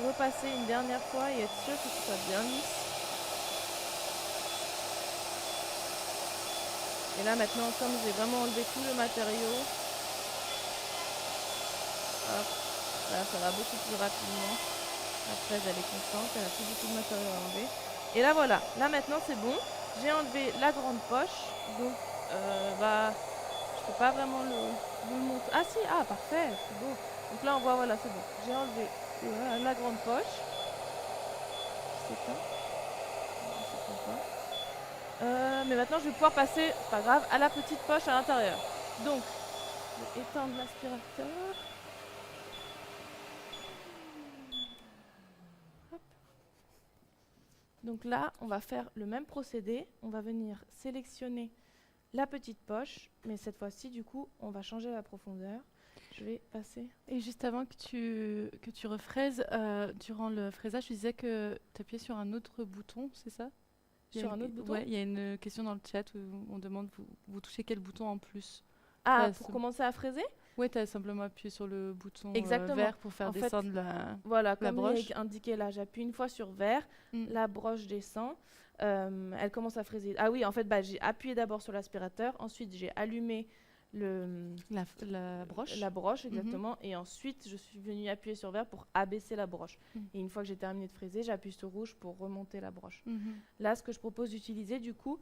repasser une dernière fois et être sûr que ce soit bien lisse. Et là maintenant, comme j'ai vraiment enlevé tout le matériau, hop, là ça va beaucoup plus rapidement. La fraise elle est contente, elle a plus beaucoup de matériau à enlever. Et là voilà, là maintenant c'est bon. J'ai enlevé la grande poche, donc je peux pas vraiment vous le montrer. Ah si, ah parfait, c'est beau. Donc là on voit, voilà, c'est bon. J'ai enlevé la grande poche. C'est ça. Mais maintenant je vais pouvoir passer, c'est pas grave, à la petite poche à l'intérieur. Donc, je vais éteindre l'aspirateur. Hop. Donc là, on va faire le même procédé. On va venir sélectionner la petite poche, mais cette fois-ci, du coup, on va changer la profondeur. Je vais passer. Et juste avant que tu refraises, durant le fraisage, tu disais que tu appuyais sur un autre bouton, c'est ça? Sur un autre bouton? Ouais, il y a une question dans le chat où on demande vous touchez quel bouton en plus? Ah, pour commencer à fraiser? Oui, tu as simplement appuyé sur le bouton vert pour faire descendre la Voilà, la comme broche. il est indiqué là, j'appuie une fois sur vert, la broche descend, elle commence à fraiser. Ah oui, en fait, j'ai appuyé d'abord sur l'aspirateur, ensuite j'ai allumé la broche. La broche, exactement. Et ensuite, je suis venue appuyer sur vert pour abaisser la broche. Et une fois que j'ai terminé de fraiser, j'appuie sur rouge pour remonter la broche. Là, ce que je propose d'utiliser, du coup,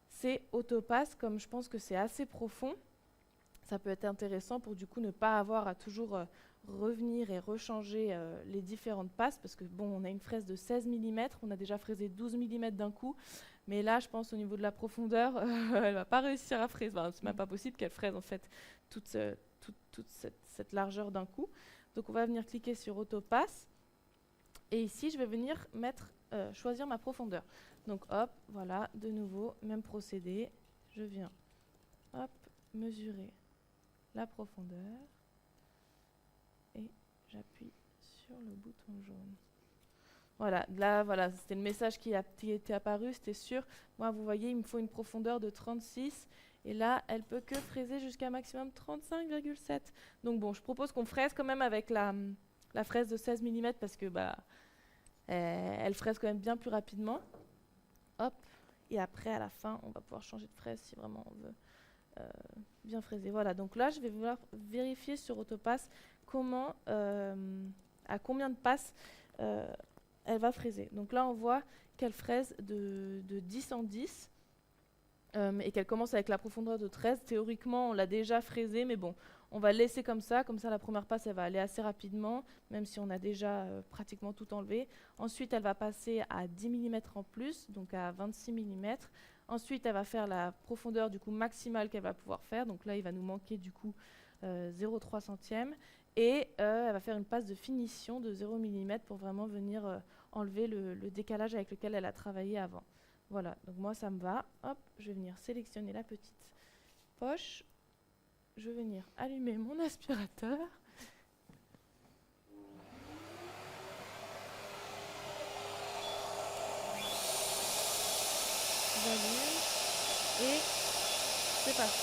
c'est autopasse. Comme je pense que c'est assez profond, ça peut être intéressant pour, du coup, ne pas avoir à toujours revenir et rechanger les différentes passes. Parce que, bon, on a une fraise de 16 mm. On a déjà fraisé 12 mm d'un coup. Mais là, je pense au niveau de la profondeur, elle va pas réussir à fraiser. C'est même pas possible qu'elle fraise en fait toute cette largeur d'un coup. Donc on va venir cliquer sur Autopass. Et ici, je vais venir choisir ma profondeur. Donc hop, voilà, de nouveau, même procédé. Je viens, hop, mesurer la profondeur. Et j'appuie sur le bouton jaune. Voilà, là, voilà, c'était le message qui était apparu, c'était sûr. Moi, vous voyez, il me faut une profondeur de 36. Et là, elle peut que fraiser jusqu'à maximum 35,7. Donc bon, je propose qu'on fraise quand même avec la fraise de 16 mm parce que elle fraise quand même bien plus rapidement. Hop, et après, à la fin, on va pouvoir changer de fraise si vraiment on veut bien fraiser. Voilà, donc là, je vais vouloir vérifier sur Autopass à combien de passes elle va fraiser. Donc là, on voit qu'elle fraise de 10 en 10 et qu'elle commence avec la profondeur de 13. Théoriquement, on l'a déjà fraisée, mais bon, on va laisser comme ça. Comme ça, la première passe, elle va aller assez rapidement, même si on a déjà pratiquement tout enlevé. Ensuite, elle va passer à 10 mm en plus, donc à 26 mm. Ensuite, elle va faire la profondeur du coup maximale qu'elle va pouvoir faire. Donc là, il va nous manquer du coup 0,3 centième. Et elle va faire une passe de finition de 0 mm pour vraiment venir enlever le décalage avec lequel elle a travaillé avant. Voilà, donc moi ça me va. Hop, je vais venir sélectionner la petite poche. Je vais venir allumer mon aspirateur. J'allume. Et c'est parti.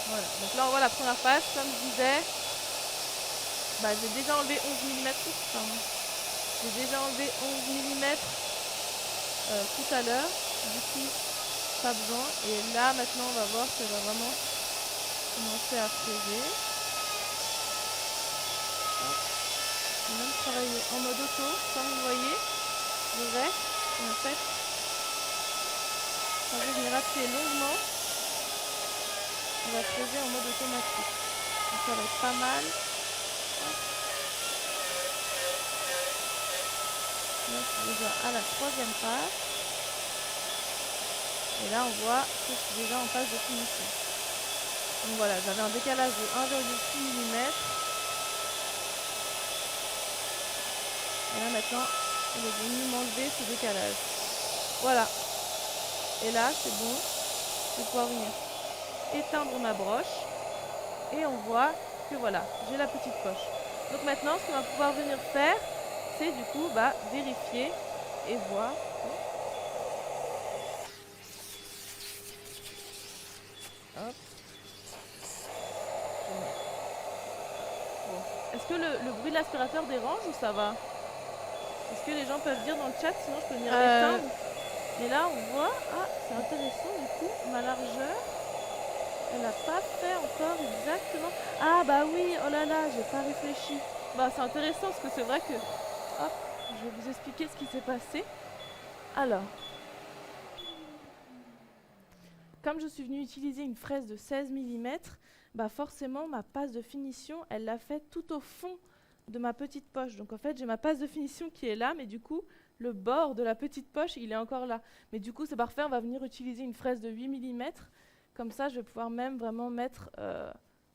Voilà, donc là on voit la première passe, comme je disais. J'ai déjà enlevé 11 mm. J'ai déjà enlevé 11 mm tout à l'heure. Du coup, pas besoin. Et là, maintenant, on va voir qu'elle va vraiment commencer à fraiser. Je vais même travailler en mode auto, comme vous voyez. Je reste, et en fait, quand je vais venir appuyer longuement, on va fraiser en mode automatique. Donc ça va être pas mal. Là, je suis déjà à la troisième passe. Et là, on voit que je suis déjà en phase de finition. Donc voilà, j'avais un décalage de 1,6 mm. Et là, maintenant, il est venu m'enlever ce décalage. Voilà. Et là, c'est bon. Je vais pouvoir venir éteindre ma broche. Et on voit que voilà, j'ai la petite poche. Donc maintenant, ce qu'on va pouvoir venir faire, c'est du coup vérifier et voir. Hop. Bon. Est-ce que le bruit de l'aspirateur dérange ou ça va? Est-ce que les gens peuvent dire dans le chat, sinon je peux venir l'éteindre? Mais là, on voit, c'est intéressant du coup, ma largeur, elle n'a pas fait encore exactement. Ah bah oui, oh là là, j'ai pas réfléchi. Bah c'est intéressant parce que c'est vrai que, hop, je vais vous expliquer ce qui s'est passé. Alors, comme je suis venue utiliser une fraise de 16 mm, bah forcément ma passe de finition, elle l'a fait tout au fond de ma petite poche. Donc en fait, j'ai ma passe de finition qui est là, mais du coup, le bord de la petite poche, il est encore là. Mais du coup, c'est parfait, on va venir utiliser une fraise de 8 mm. Comme ça, je vais pouvoir même vraiment mettre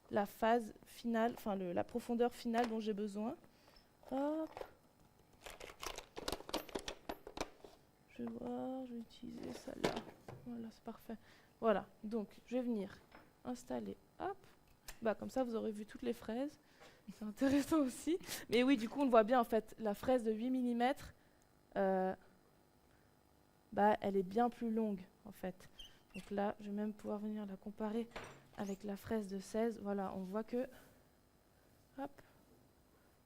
la phase finale, enfin la profondeur finale dont j'ai besoin. Hop. Je vais voir, je vais utiliser celle-là. Voilà, c'est parfait. Voilà, donc je vais venir installer, hop. Bah, comme ça, vous aurez vu toutes les fraises. C'est intéressant aussi. Mais oui, du coup, on le voit bien, en fait, la fraise de 8 mm, elle est bien plus longue, en fait. Donc là, je vais même pouvoir venir la comparer avec la fraise de 16. Voilà, on voit que, hop,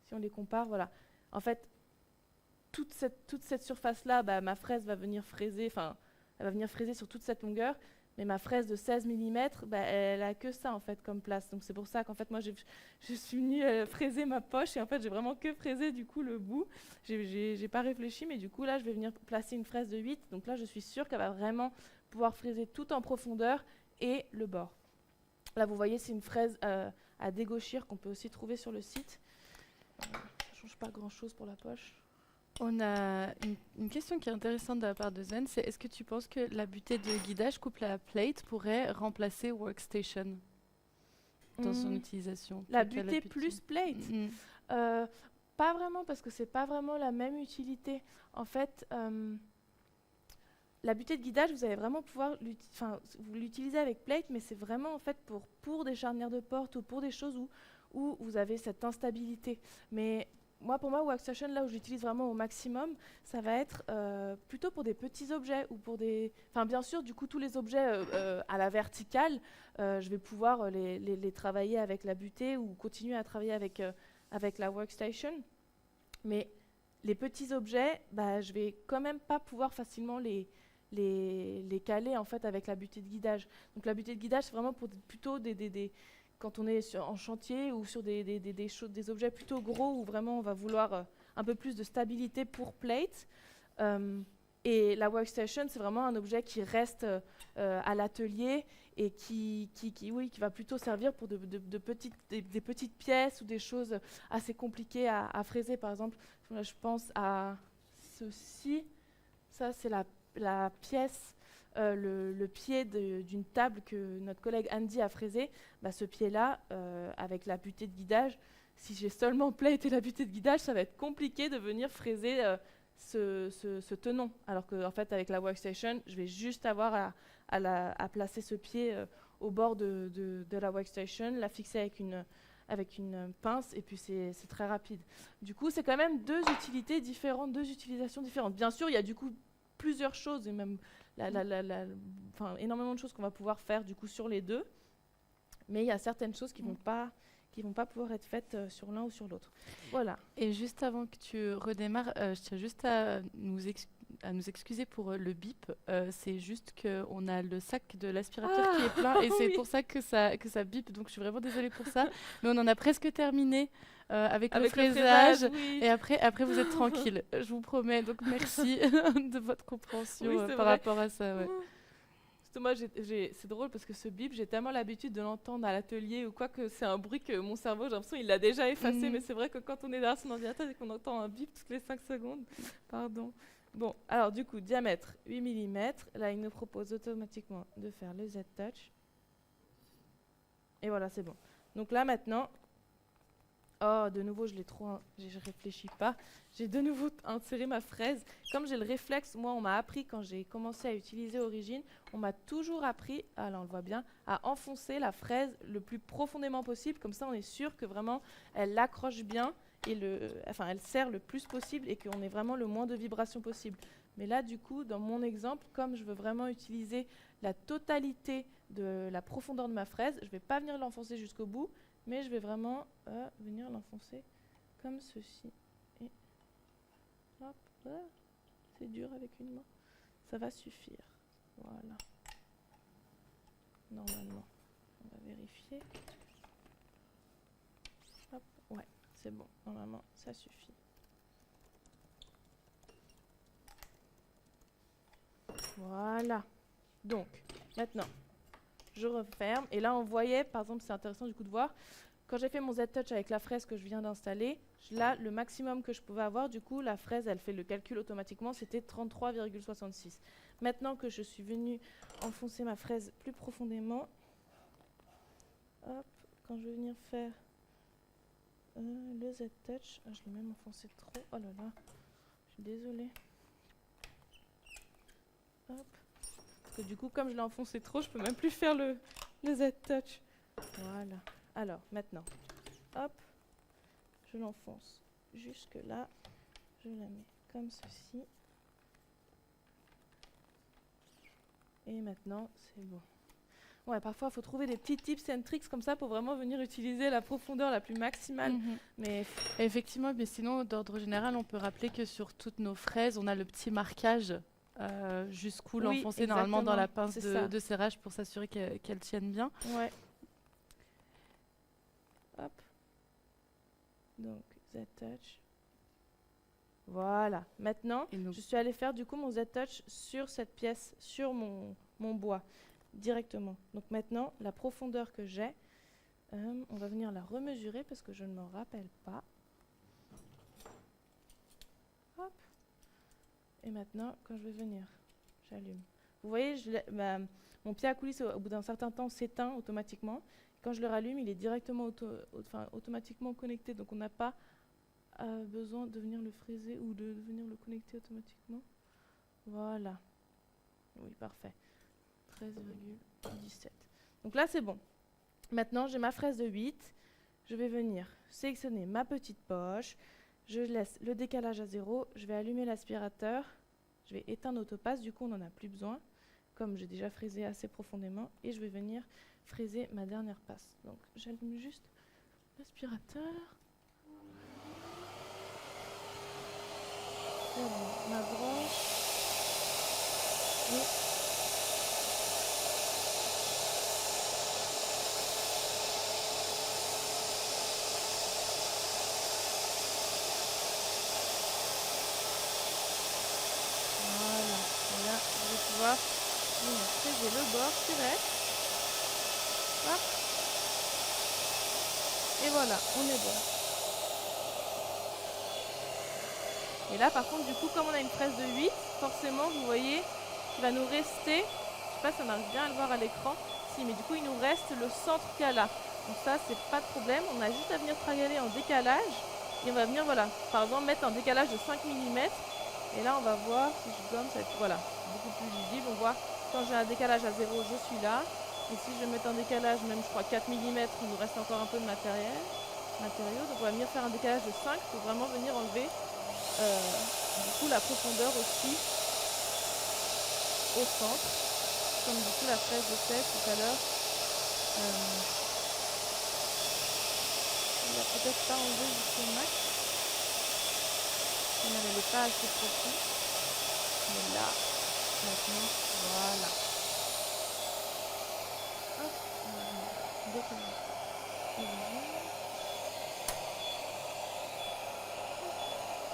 si on les compare, voilà. En fait, toute cette surface-là, ma fraise va venir fraiser, enfin, elle va venir fraiser sur toute cette longueur. Mais ma fraise de 16 mm, elle a que ça en fait comme place. Donc c'est pour ça qu'en fait moi je suis venue fraiser ma poche et en fait j'ai vraiment que fraisé du coup le bout. J'ai pas réfléchi, mais du coup là je vais venir placer une fraise de 8. Donc là je suis sûre qu'elle va vraiment pouvoir fraiser tout en profondeur et le bord. Là vous voyez c'est une fraise à dégauchir qu'on peut aussi trouver sur le site. Ça ne change pas grand chose pour la poche. On a une question qui est intéressante de la part de Zen, c'est est-ce que tu penses que la butée de guidage couplée à plate pourrait remplacer Workstation dans son utilisation? La butée plus plate pas vraiment, parce que c'est pas vraiment la même utilité. En fait, la butée de guidage, vous allez vraiment pouvoir l'utiliser avec plate, mais c'est vraiment en fait pour des charnières de porte ou pour des choses où vous avez cette instabilité. Mais pour moi, Workstation, là où j'utilise vraiment au maximum, ça va être plutôt pour des petits objets ou pour des... Enfin, bien sûr, du coup, tous les objets à la verticale, je vais pouvoir les travailler avec la butée ou continuer à travailler avec la Workstation. Mais les petits objets, je vais quand même pas pouvoir facilement les caler en fait avec la butée de guidage. Donc la butée de guidage, c'est vraiment pour plutôt quand on est en chantier ou sur des objets plutôt gros où vraiment on va vouloir un peu plus de stabilité pour plate. Et la workstation, c'est vraiment un objet qui reste à l'atelier et qui va plutôt servir pour des petites pièces ou des choses assez compliquées à fraiser. Par exemple, là, je pense à ceci. Ça, c'est la pièce, le pied d'une table que notre collègue Andy a fraisé. Ce pied-là, avec la butée de guidage, si j'ai seulement plate et la butée de guidage, ça va être compliqué de venir fraiser ce tenon. Alors qu'en fait, avec la workstation, je vais juste avoir à placer ce pied au bord de la workstation, la fixer avec une pince, et puis c'est très rapide. Du coup, c'est quand même deux utilités différentes, deux utilisations différentes. Bien sûr, il y a du coup plusieurs choses, et même énormément de choses qu'on va pouvoir faire du coup sur les deux, mais il y a certaines choses qui vont pas pouvoir être faites sur l'un ou sur l'autre. Voilà. Et juste avant que tu redémarres, je tiens juste à nous excuser pour le bip. C'est juste qu'on a le sac de l'aspirateur qui est plein et c'est pour ça que ça bip. Donc je suis vraiment désolée pour ça. Mais on en a presque terminé avec le fraisage. Oui. Et après, vous êtes tranquille. Je vous promets. Donc merci de votre compréhension par rapport à ça. Ouais. Moi, c'est drôle parce que ce bip, j'ai tellement l'habitude de l'entendre à l'atelier ou quoi que c'est un bruit que mon cerveau, j'ai l'impression qu'il l'a déjà effacé. Mais c'est vrai que quand on est derrière son ordinateur et qu'on entend un bip toutes les 5 secondes, pardon. Bon, alors du coup, diamètre 8 mm. Là, il nous propose automatiquement de faire le Z-Touch. Et voilà, c'est bon. Donc là, maintenant, Oh, de nouveau, je réfléchis pas. J'ai de nouveau inséré ma fraise. Comme j'ai le réflexe, moi, on m'a appris quand j'ai commencé à utiliser Origin, on m'a toujours appris, ah là on le voit bien, à enfoncer la fraise le plus profondément possible. Comme ça, on est sûr que vraiment, elle l'accroche bien et elle serre le plus possible et qu'on ait vraiment le moins de vibrations possible. Mais là, du coup, dans mon exemple, comme je veux vraiment utiliser la totalité de la profondeur de ma fraise, je ne vais pas venir l'enfoncer jusqu'au bout, mais je vais vraiment venir l'enfoncer comme ceci. Et hop, c'est dur avec une main. Ça va suffire. Voilà. Normalement, on va vérifier. Hop, ouais, c'est bon. Normalement, ça suffit. Voilà. Donc, maintenant, je referme. Et là, on voyait, par exemple, c'est intéressant du coup de voir, quand j'ai fait mon Z-Touch avec la fraise que je viens d'installer, là, le maximum que je pouvais avoir, du coup, la fraise, elle fait le calcul automatiquement, c'était 33,66. Maintenant que je suis venue enfoncer ma fraise plus profondément, hop, quand je vais venir faire le Z-Touch, je l'ai même enfoncé trop, oh là là, je suis désolée. Hop. Parce que du coup, comme je l'ai enfoncé trop, je peux même plus faire le Z-Touch. Voilà. Alors, maintenant, hop, je l'enfonce jusque là. Je la mets comme ceci. Et maintenant, c'est bon. Ouais, parfois, il faut trouver des petits tips and tricks comme ça pour vraiment venir utiliser la profondeur la plus maximale. Mais effectivement, mais sinon, d'ordre général, on peut rappeler que sur toutes nos fraises, on a le petit marquage jusqu'où l'enfoncer normalement dans la pince de serrage pour s'assurer qu'elle tienne bien. Ouais. Hop. Donc, Z-Touch. Voilà. Maintenant, je suis allée faire du coup mon Z-Touch sur cette pièce, sur mon bois, directement. Donc maintenant, la profondeur que j'ai, on va venir la remesurer parce que je ne m'en rappelle pas. Hop. Et maintenant, quand je vais venir, j'allume. Vous voyez, mon pied à coulisses, au bout d'un certain temps, s'éteint automatiquement. Quand je le rallume, il est directement automatiquement connecté. Donc, on n'a pas besoin de venir le fraiser ou de venir le connecter automatiquement. Voilà. Oui, parfait. 13,17. Donc là, c'est bon. Maintenant, j'ai ma fraise de 8. Je vais venir sélectionner ma petite poche. Je laisse le décalage à 0. Je vais allumer l'aspirateur. Je vais éteindre l'autopasse. Du coup, on n'en a plus besoin, comme j'ai déjà fraisé assez profondément. Et je vais venir fraiser ma dernière passe. Donc, j'allume juste l'aspirateur. Ma broche. Et venir fraiser le bord qui reste. Hop. Et voilà, on est bon. Et là, par contre, du coup, comme on a une fraise de 8, forcément, vous voyez, il va nous rester, je ne sais pas si on arrive bien à le voir à l'écran, si, mais du coup, il nous reste le centre qu'il y a là. Donc ça, c'est pas de problème. On a juste à venir travailler en décalage. Et on va venir, voilà, par exemple, mettre un décalage de 5 mm. Et là, on va voir, si je gomme, ça va être, voilà, beaucoup plus visible. On voit, quand j'ai un décalage à 0, je suis là. Et si je vais mettre un décalage, même je crois 4 mm, il nous reste encore un peu de matériaux. Donc on va venir faire un décalage de 5 pour vraiment venir enlever du coup la profondeur aussi au centre. Comme du coup la fraise de 16 tout à l'heure. Il va peut-être pas enlevé jusqu'au max. On n'avait pas assez profond. Mais là, maintenant, voilà. Hop, on va venir décaler.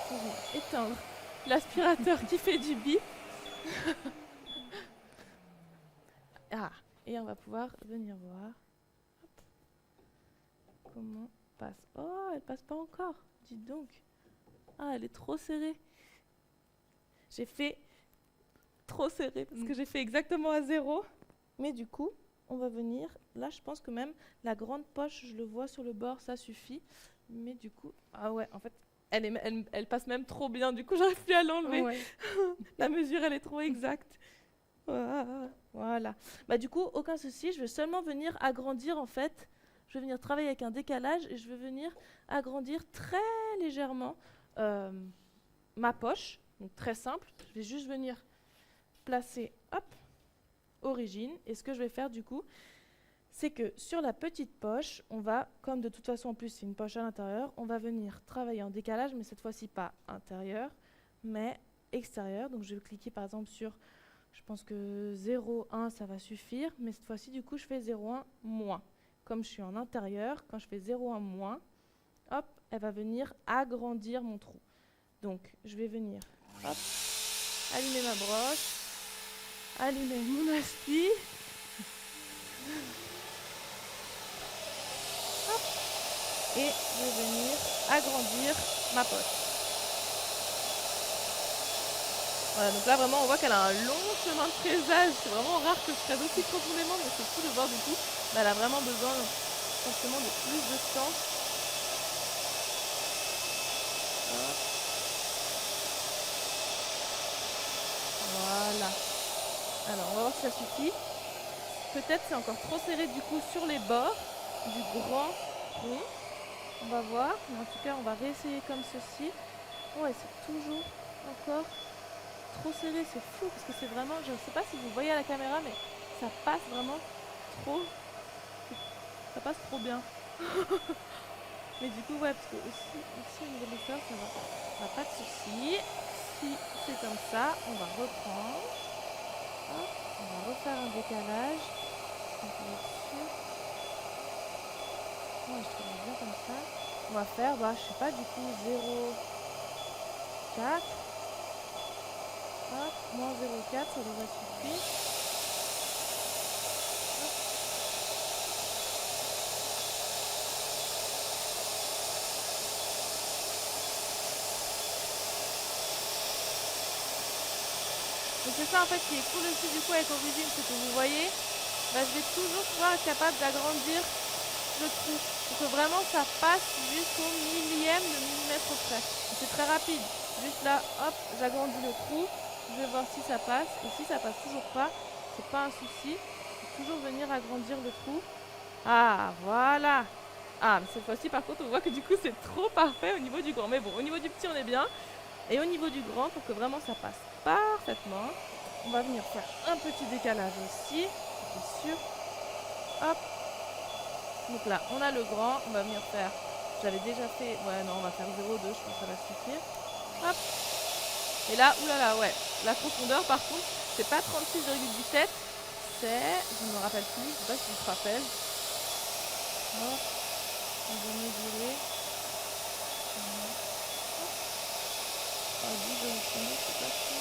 Pour venir éteindre l'aspirateur qui fait du bip. Ah, et on va pouvoir venir voir. Hop. Comment passe. Oh, elle passe pas encore. Dites donc. Ah, elle est trop serrée. J'ai fait trop serré parce que j'ai fait exactement à 0. Mais du coup, on va venir. Là, je pense que même la grande poche, je le vois sur le bord, ça suffit. Mais du coup, ah ouais, en fait, elle passe même trop bien. Du coup, j'arrive plus à l'enlever. Ouais. La mesure, elle est trop exacte. Voilà. Bah, du coup, aucun souci. Je vais seulement venir agrandir, en fait. Je vais venir travailler avec un décalage et je vais venir agrandir très légèrement euh, ma poche. Donc, très simple. Je vais juste venir placer, hop, origine. Et ce que je vais faire, du coup, c'est que sur la petite poche, on va, comme de toute façon en plus c'est une poche à l'intérieur, on va venir travailler en décalage, mais cette fois-ci pas intérieur, mais extérieur. Donc je vais cliquer par exemple sur, je pense que 0,1 ça va suffire, mais cette fois-ci du coup je fais 0,1 moins. Comme je suis en intérieur, quand je fais 0,1 moins, hop, elle va venir agrandir mon trou. Donc je vais venir, hop, allumer ma broche, allumer mon aspi. Et je vais venir agrandir ma poche. Voilà, donc là vraiment on voit qu'elle a un long chemin de fraisage. C'est vraiment rare que je fraise aussi profondément, mais c'est fou de voir du coup. Mais elle a vraiment besoin forcément de plus de temps. Voilà. Alors on va voir si ça suffit. Peut-être c'est encore trop serré du coup sur les bords du grand rond. On va voir, mais en tout cas on va réessayer comme ceci. Ouais, c'est toujours encore trop serré, c'est fou parce que c'est vraiment, je ne sais pas si vous voyez à la caméra, mais ça passe vraiment trop, ça passe trop bien. Mais du coup, ouais, parce que ici au niveau de l'effort, ça va pas de souci. Si c'est comme ça, on va reprendre. Hop, on va refaire un décalage. Donc, on va être sûr. Ouais, je trouve bien comme ça. On va faire, bah, je sais pas, du coup, 0,4. Hop, moins 0,4, ça devrait suffire. Donc c'est ça en fait qui est cool aussi du coup avec Origine, c'est que vous voyez, bah, je vais toujours pouvoir être capable d'agrandir le trou pour que vraiment ça passe jusqu'au millième de millimètre près. C'est très rapide. Juste là, hop, j'agrandis le trou, je vais voir si ça passe. Et si ça passe toujours pas, c'est pas un souci. Je vais toujours venir agrandir le trou. Ah, voilà. Ah, mais cette fois-ci par contre on voit que du coup c'est trop parfait au niveau du grand. Mais bon, au niveau du petit on est bien. Et au niveau du grand, pour que vraiment ça passe parfaitement, on va venir faire un petit décalage aussi, c'est sûr. Hop. Donc là, on a le grand, on va venir faire, j'avais déjà fait, ouais non, on va faire 0,2, je pense que ça va suffire. Hop. Et là, oulala, ouais, la profondeur par contre, c'est pas 36,17, c'est, je ne me rappelle plus, je sais pas si tu te rappelles. Hop. On va mesurer. C'est pas sûr.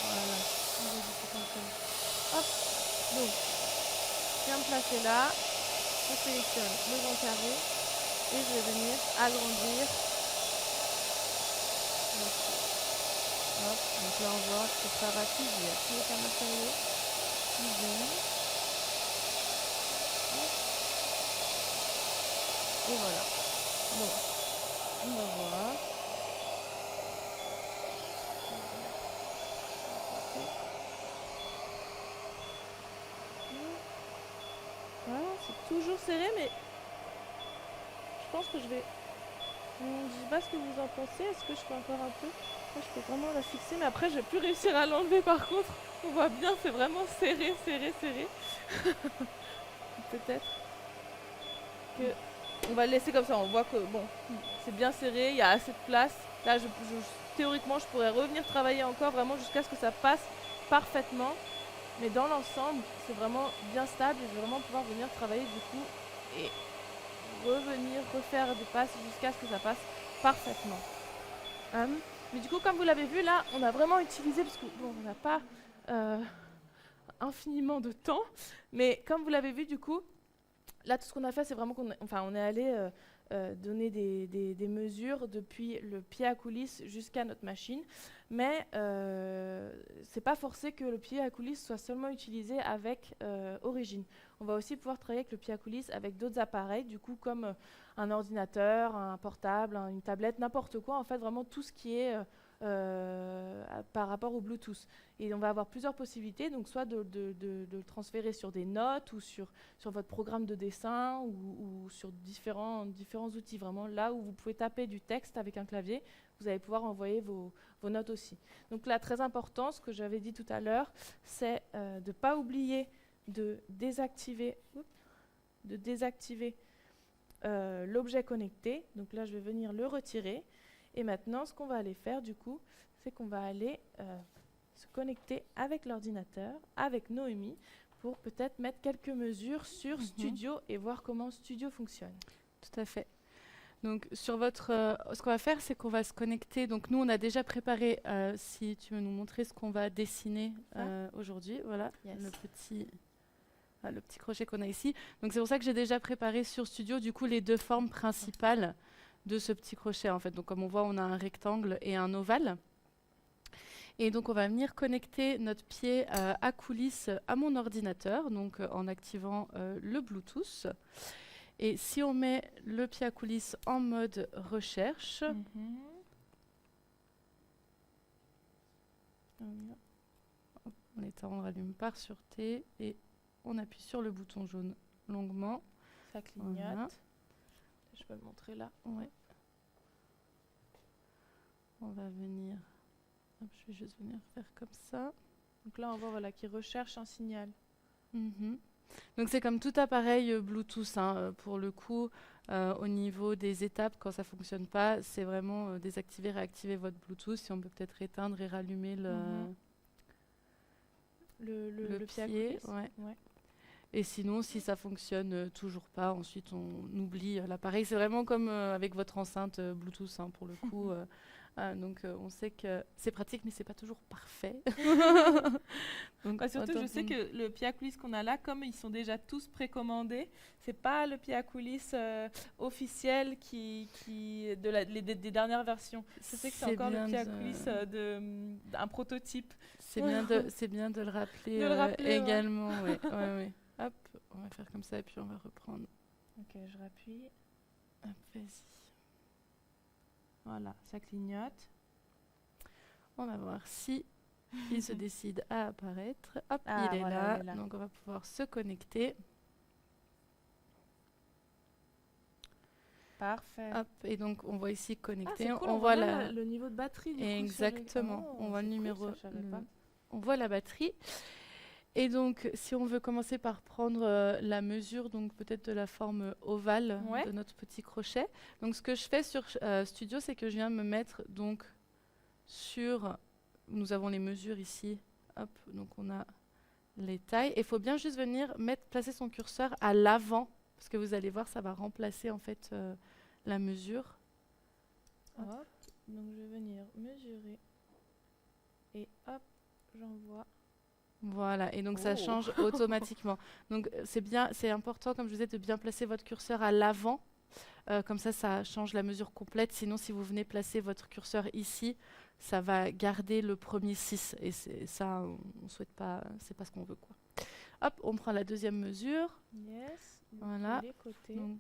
Voilà, on va du coup comme ça. Hop, donc, je viens me placer là, je sélectionne le grand carré et je vais venir agrandir. Hop, donc là on voit que c'est très rapide, il y a tous les matériaux qui viennent. Et voilà. Bon, on va voir. Voilà, c'est toujours serré, mais je pense que je vais... Je sais pas ce que vous en pensez, est-ce que je fais encore un peu? Là, je peux vraiment la fixer, mais après je vais plus réussir à l'enlever par contre. On voit bien, c'est vraiment serré, serré, serré. Peut-être que... On va le laisser comme ça, on voit que bon, c'est bien serré, il y a assez de place. Là, théoriquement, je pourrais revenir travailler encore vraiment jusqu'à ce que ça passe parfaitement. Mais dans l'ensemble, c'est vraiment bien stable et je vais vraiment pouvoir venir travailler du coup et revenir refaire des passes jusqu'à ce que ça passe parfaitement. Mais du coup, comme vous l'avez vu, là, on a vraiment utilisé, parce que bon, on n'a pas infiniment de temps, mais comme vous l'avez vu, du coup, là, tout ce qu'on a fait, c'est vraiment on est allé donner des mesures depuis le pied à coulisse jusqu'à notre machine. Mais c'est pas forcé que le pied à coulisse soit seulement utilisé avec Origine. on va aussi pouvoir travailler avec le pied à coulisses avec d'autres appareils, du coup comme un ordinateur, un portable, une tablette, n'importe quoi, en fait vraiment tout ce qui est par rapport au Bluetooth. Et on va avoir plusieurs possibilités, donc soit de le transférer sur des notes ou sur votre programme de dessin ou sur différents outils, vraiment là où vous pouvez taper du texte avec un clavier, vous allez pouvoir envoyer vos notes aussi. Donc là, très important, ce que j'avais dit tout à l'heure, c'est de ne pas oublier de désactiver l'objet connecté. Donc là, je vais venir le retirer. Et maintenant, ce qu'on va aller faire, du coup, c'est qu'on va aller se connecter avec l'ordinateur, avec Noémie, pour peut-être mettre quelques mesures sur Studio et voir comment Studio fonctionne. Tout à fait. Donc, sur ce qu'on va faire, c'est qu'on va se connecter. Donc, nous, on a déjà préparé, si tu veux nous montrer ce qu'on va dessiner aujourd'hui. Voilà, Yes. le petit crochet qu'on a ici. Donc, c'est pour ça que j'ai déjà préparé sur Studio, du coup, les deux formes principales de ce petit crochet, en fait. Donc, comme on voit, on a un rectangle et un ovale. Et donc, on va venir connecter notre pied à coulisses à mon ordinateur, donc en activant le Bluetooth. Et si on met le pied à coulisses en mode recherche, on rallume par sûreté et on appuie sur le bouton jaune longuement. Ça clignote. Voilà. Je peux le montrer là. Ouais. On va venir... Hop, je vais juste venir faire comme ça. Donc là, on voit voilà, qu'il recherche un signal. Donc c'est comme tout appareil Bluetooth, hein, pour le coup, au niveau des étapes, quand ça ne fonctionne pas, c'est vraiment désactiver, réactiver votre Bluetooth. Si on peut peut-être éteindre et rallumer le pied à pied. coulisses. Ouais. Et sinon, si ça ne fonctionne toujours pas, ensuite on oublie l'appareil. C'est vraiment comme avec votre enceinte Bluetooth, hein, pour le coup. Donc on sait que c'est pratique, mais c'est pas toujours parfait. Donc, surtout, je sais que le pied à coulisses qu'on a là, comme ils sont déjà tous précommandés, c'est pas le pied à coulisses officiel des dernières versions. Je sais que c'est encore le pied à coulisses d'un prototype. C'est bien de le rappeler, également. Ouais. Hop, on va faire comme ça et puis on va reprendre. Ok, je rappuie. Hop, vas-y. Voilà, ça clignote. On va voir si il se décide à apparaître. Hop, il est là. Donc on va pouvoir se connecter. Parfait. Hop, et donc on voit ici connecté. Cool, on voit le niveau de batterie. Exactement. On voit le numéro. On voit la batterie. Et donc, si on veut commencer par prendre la mesure, donc peut-être de la forme ovale de notre petit crochet. Donc, ce que je fais sur Studio, c'est que je viens me mettre donc sur... Nous avons les mesures ici. Hop, donc on a les tailles. Et il faut bien juste venir placer son curseur à l'avant, parce que vous allez voir, ça va remplacer en fait la mesure. Hop, donc je vais venir mesurer. Et hop, j'envoie. Voilà, et donc ça change automatiquement. Donc c'est important, comme je vous disais, de bien placer votre curseur à l'avant. Comme ça change la mesure complète. Sinon, si vous venez placer votre curseur ici, ça va garder le premier 6. Et ça, on souhaite pas, c'est pas ce qu'on veut, quoi. Hop, on prend la deuxième mesure. Yes. Voilà. Les côtés. Donc,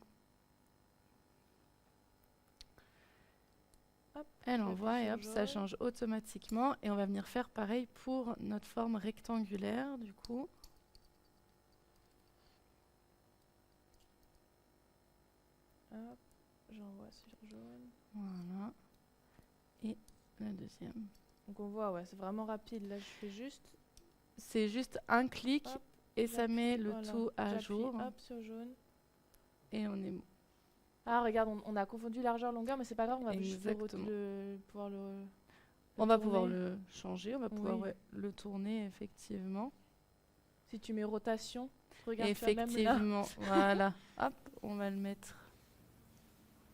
hop, elle envoie et hop, ça change automatiquement. Et on va venir faire pareil pour notre forme rectangulaire, du coup. Hop, j'envoie sur jaune. Voilà. Et la deuxième. Donc on voit, c'est vraiment rapide. Là, je fais juste... C'est juste un clic hop, et ça met le tout à jour. Hop, sur jaune. Et on est bon. Ah, regarde, on a confondu largeur-longueur, mais c'est pas grave, on va juste pouvoir on va pouvoir le changer, on va pouvoir le tourner, effectivement. Si tu mets rotation, regarde, effectivement, voilà. Hop, on va le mettre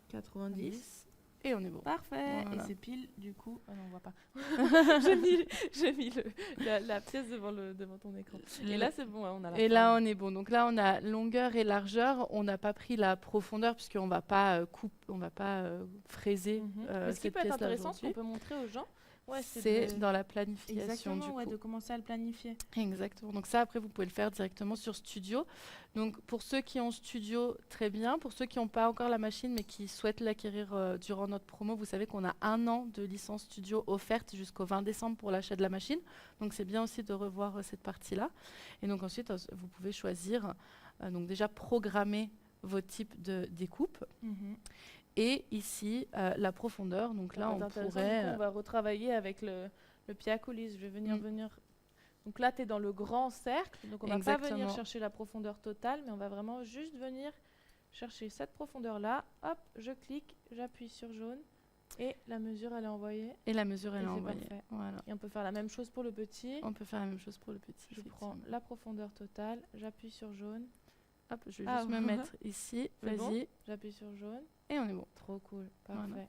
90. Et on est bon. Parfait. Voilà. Et c'est pile, du coup... Ah non, on voit pas. J'ai mis la pièce devant ton écran. Et là, c'est bon, on a la forme. Là, on est bon. Donc là, on a longueur et largeur. On n'a pas pris la profondeur puisqu'on ne va pas fraiser Ce qui peut être intéressant, ce qu'on aujourd'hui. peut montrer aux gens, Ouais, c'est dans la planification exactement, du ouais, coup. de commencer à le planifier. Exactement. Donc ça, après, vous pouvez le faire directement sur Studio. Donc pour ceux qui ont Studio, très bien. Pour ceux qui n'ont pas encore la machine, mais qui souhaitent l'acquérir durant notre promo, vous savez qu'on a 1 an de licence Studio offerte jusqu'au 20 décembre pour l'achat de la machine. Donc c'est bien aussi de revoir cette partie-là. Et donc ensuite, vous pouvez choisir, donc déjà programmer vos types de découpe. Et ici, la profondeur. Donc là, on pourrait... Du coup, on va retravailler avec le pied à coulisse. Je vais venir... Donc là, tu es dans le grand cercle. Donc on ne va pas venir chercher la profondeur totale, mais on va vraiment juste venir chercher cette profondeur-là. Hop, je clique, j'appuie sur jaune. Et la mesure, elle est envoyée. Et la mesure, elle est envoyée. Voilà. Et on peut faire la même chose pour le petit. On peut faire la même chose pour le petit. Je prends la profondeur totale, j'appuie sur jaune. Hop, je vais juste me mettre ici. Vas-y. Bon, j'appuie sur jaune. Et on est bon. Trop cool, parfait. Voilà.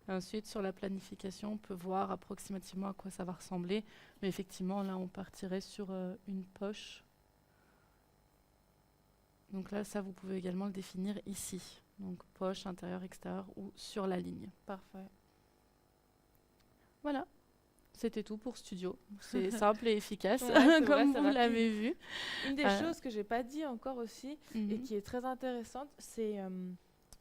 Et ensuite, sur la planification, on peut voir approximativement à quoi ça va ressembler. Mais effectivement, là, on partirait sur une poche. Donc là, ça, vous pouvez également le définir ici. Donc poche, intérieur, extérieur ou sur la ligne. Parfait. Voilà. C'était tout pour Studio. C'est simple et efficace, comme vous l'avez vu. Une des choses que je n'ai pas dit encore aussi, et qui est très intéressante, c'est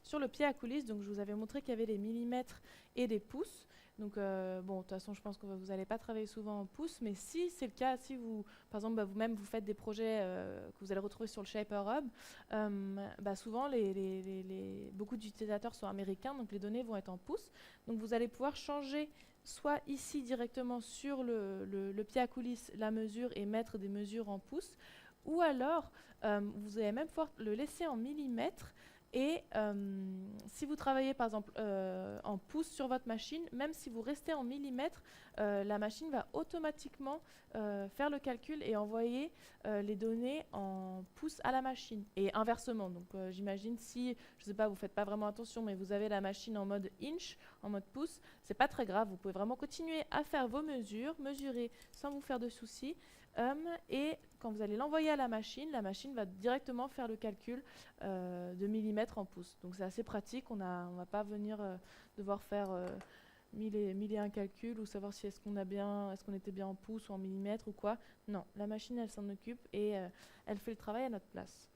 sur le pied à coulisse. Donc, je vous avais montré qu'il y avait des millimètres et des pouces. Donc, bon, de toute façon, je pense que vous n'allez pas travailler souvent en pouces, mais si c'est le cas, si vous, par exemple, vous-même, vous faites des projets que vous allez retrouver sur le Shaper Hub, souvent, beaucoup d'utilisateurs sont américains, donc les données vont être en pouces. Donc, vous allez pouvoir changer soit ici directement sur le pied à coulisse la mesure et mettre des mesures en pouces, ou alors vous allez même pouvoir le laisser en millimètres. Et si vous travaillez par exemple en pouces sur votre machine, même si vous restez en millimètres, la machine va automatiquement faire le calcul et envoyer les données en pouces à la machine. Et inversement, donc j'imagine si, je ne sais pas, vous ne faites pas vraiment attention, mais vous avez la machine en mode inch, en mode pouce, c'est pas très grave, vous pouvez vraiment continuer à faire vos mesures, mesurer sans vous faire de soucis. Et quand vous allez l'envoyer à la machine va directement faire le calcul de millimètres en pouces. Donc c'est assez pratique, on ne va pas venir devoir faire 1001 calculs ou savoir si est-ce qu'on était bien en pouces ou en millimètres ou quoi. Non, la machine elle s'en occupe et elle fait le travail à notre place.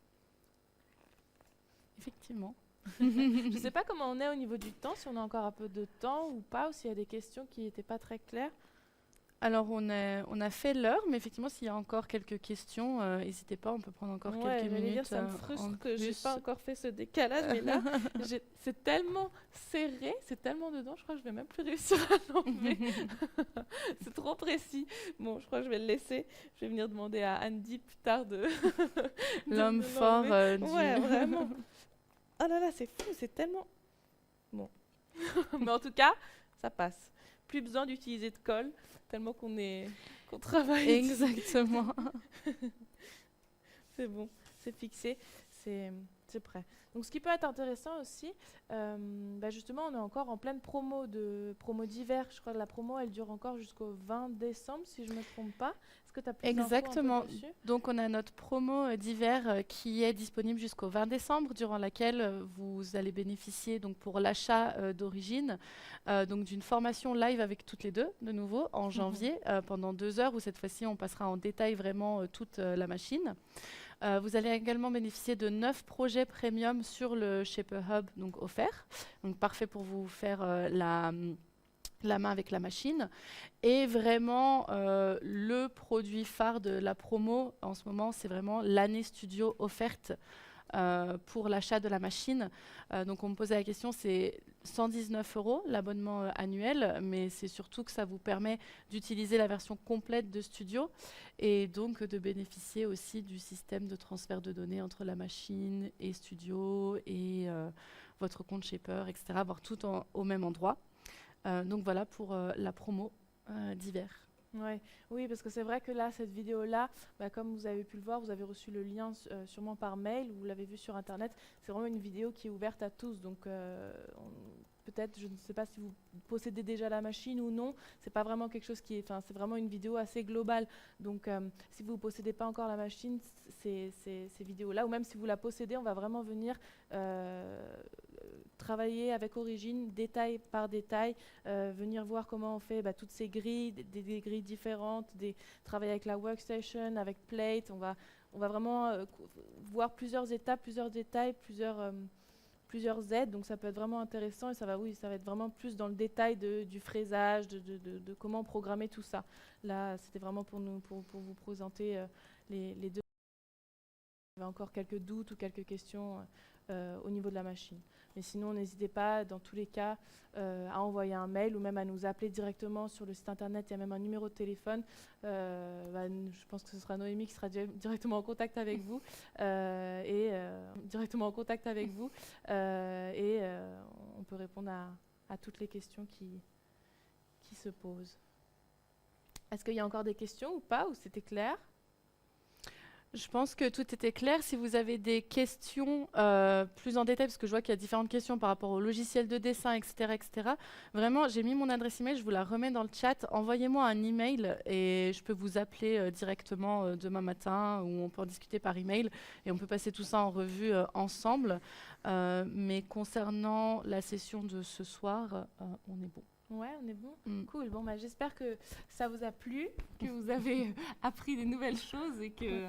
Effectivement. Je ne sais pas comment on est au niveau du temps, si on a encore un peu de temps ou pas, ou s'il y a des questions qui n'étaient pas très claires. Alors, on a fait l'heure, mais effectivement, s'il y a encore quelques questions, n'hésitez pas, on peut prendre encore quelques minutes. Dire, ça me frustre que je n'ai pas encore fait ce décalage, mais là, c'est tellement serré, c'est tellement dedans, je crois que je ne vais même plus réussir à l'enlever. C'est trop précis. Bon, je crois que je vais le laisser. Je vais venir demander à Andy plus tard de... L'homme fort du... Ouais, vraiment. Oh là là, c'est fou, c'est tellement... Bon. Mais en tout cas, ça passe. Plus besoin d'utiliser de colle, tellement qu'on travaille. Exactement. C'est bon, c'est fixé, c'est prêt. Donc ce qui peut être intéressant aussi, justement, on est encore en pleine promo d'hiver. Je crois que la promo, elle dure encore jusqu'au 20 décembre, si je ne me trompe pas. Est-ce que tu as plus Exactement. Donc on a notre promo d'hiver qui est disponible jusqu'au 20 décembre, durant laquelle vous allez bénéficier donc pour l'achat d'origine donc d'une formation live avec toutes les deux, de nouveau, en janvier, pendant 2 heures, où cette fois-ci, on passera en détail vraiment toute la machine. Vous allez également bénéficier de 9 projets premium sur le Shaper Hub, donc offerts. Donc parfait pour vous faire la main avec la machine. Et vraiment, le produit phare de la promo en ce moment, c'est vraiment l'année studio offerte pour l'achat de la machine. Donc on me posait la question, c'est 119 € l'abonnement annuel, mais c'est surtout que ça vous permet d'utiliser la version complète de Studio et donc de bénéficier aussi du système de transfert de données entre la machine et Studio et votre compte Shaper, etc., avoir tout au même endroit. Donc voilà pour la promo d'hiver. Ouais. Oui, parce que c'est vrai que là, cette vidéo-là, comme vous avez pu le voir, vous avez reçu le lien sûrement par mail, ou vous l'avez vu sur Internet. C'est vraiment une vidéo qui est ouverte à tous. Donc, peut-être, je ne sais pas si vous possédez déjà la machine ou non. C'est pas vraiment quelque chose qui est... Enfin, c'est vraiment une vidéo assez globale. Donc, si vous ne possédez pas encore la machine, ces vidéos-là, ou même si vous la possédez, on va vraiment venir travailler avec Origine, détail par détail, venir voir comment on fait toutes ces grilles, des grilles différentes, travailler avec la workstation, avec Plate. On va vraiment voir plusieurs étapes, plusieurs détails, plusieurs aides, donc ça peut être vraiment intéressant et ça va être vraiment plus dans le détail du fraisage, de comment programmer tout ça. Là, c'était vraiment pour vous présenter les deux. Il y avait encore quelques doutes ou quelques questions au niveau de la machine. Mais sinon, n'hésitez pas, dans tous les cas, à envoyer un mail ou même à nous appeler directement sur le site internet. Il y a même un numéro de téléphone. Je pense que ce sera Noémie qui sera directement en contact avec vous. On peut répondre à toutes les questions qui se posent. Est-ce qu'il y a encore des questions ou pas, ou c'était clair ? Je pense que tout était clair. Si vous avez des questions plus en détail, parce que je vois qu'il y a différentes questions par rapport au logiciel de dessin, etc., etc. Vraiment, j'ai mis mon adresse email, je vous la remets dans le chat. Envoyez-moi un email et je peux vous appeler directement demain matin, ou on peut en discuter par email et on peut passer tout ça en revue ensemble. Mais concernant la session de ce soir, on est bon. Ouais, on est bon. Cool. Bon, j'espère que ça vous a plu, que vous avez appris des nouvelles choses et que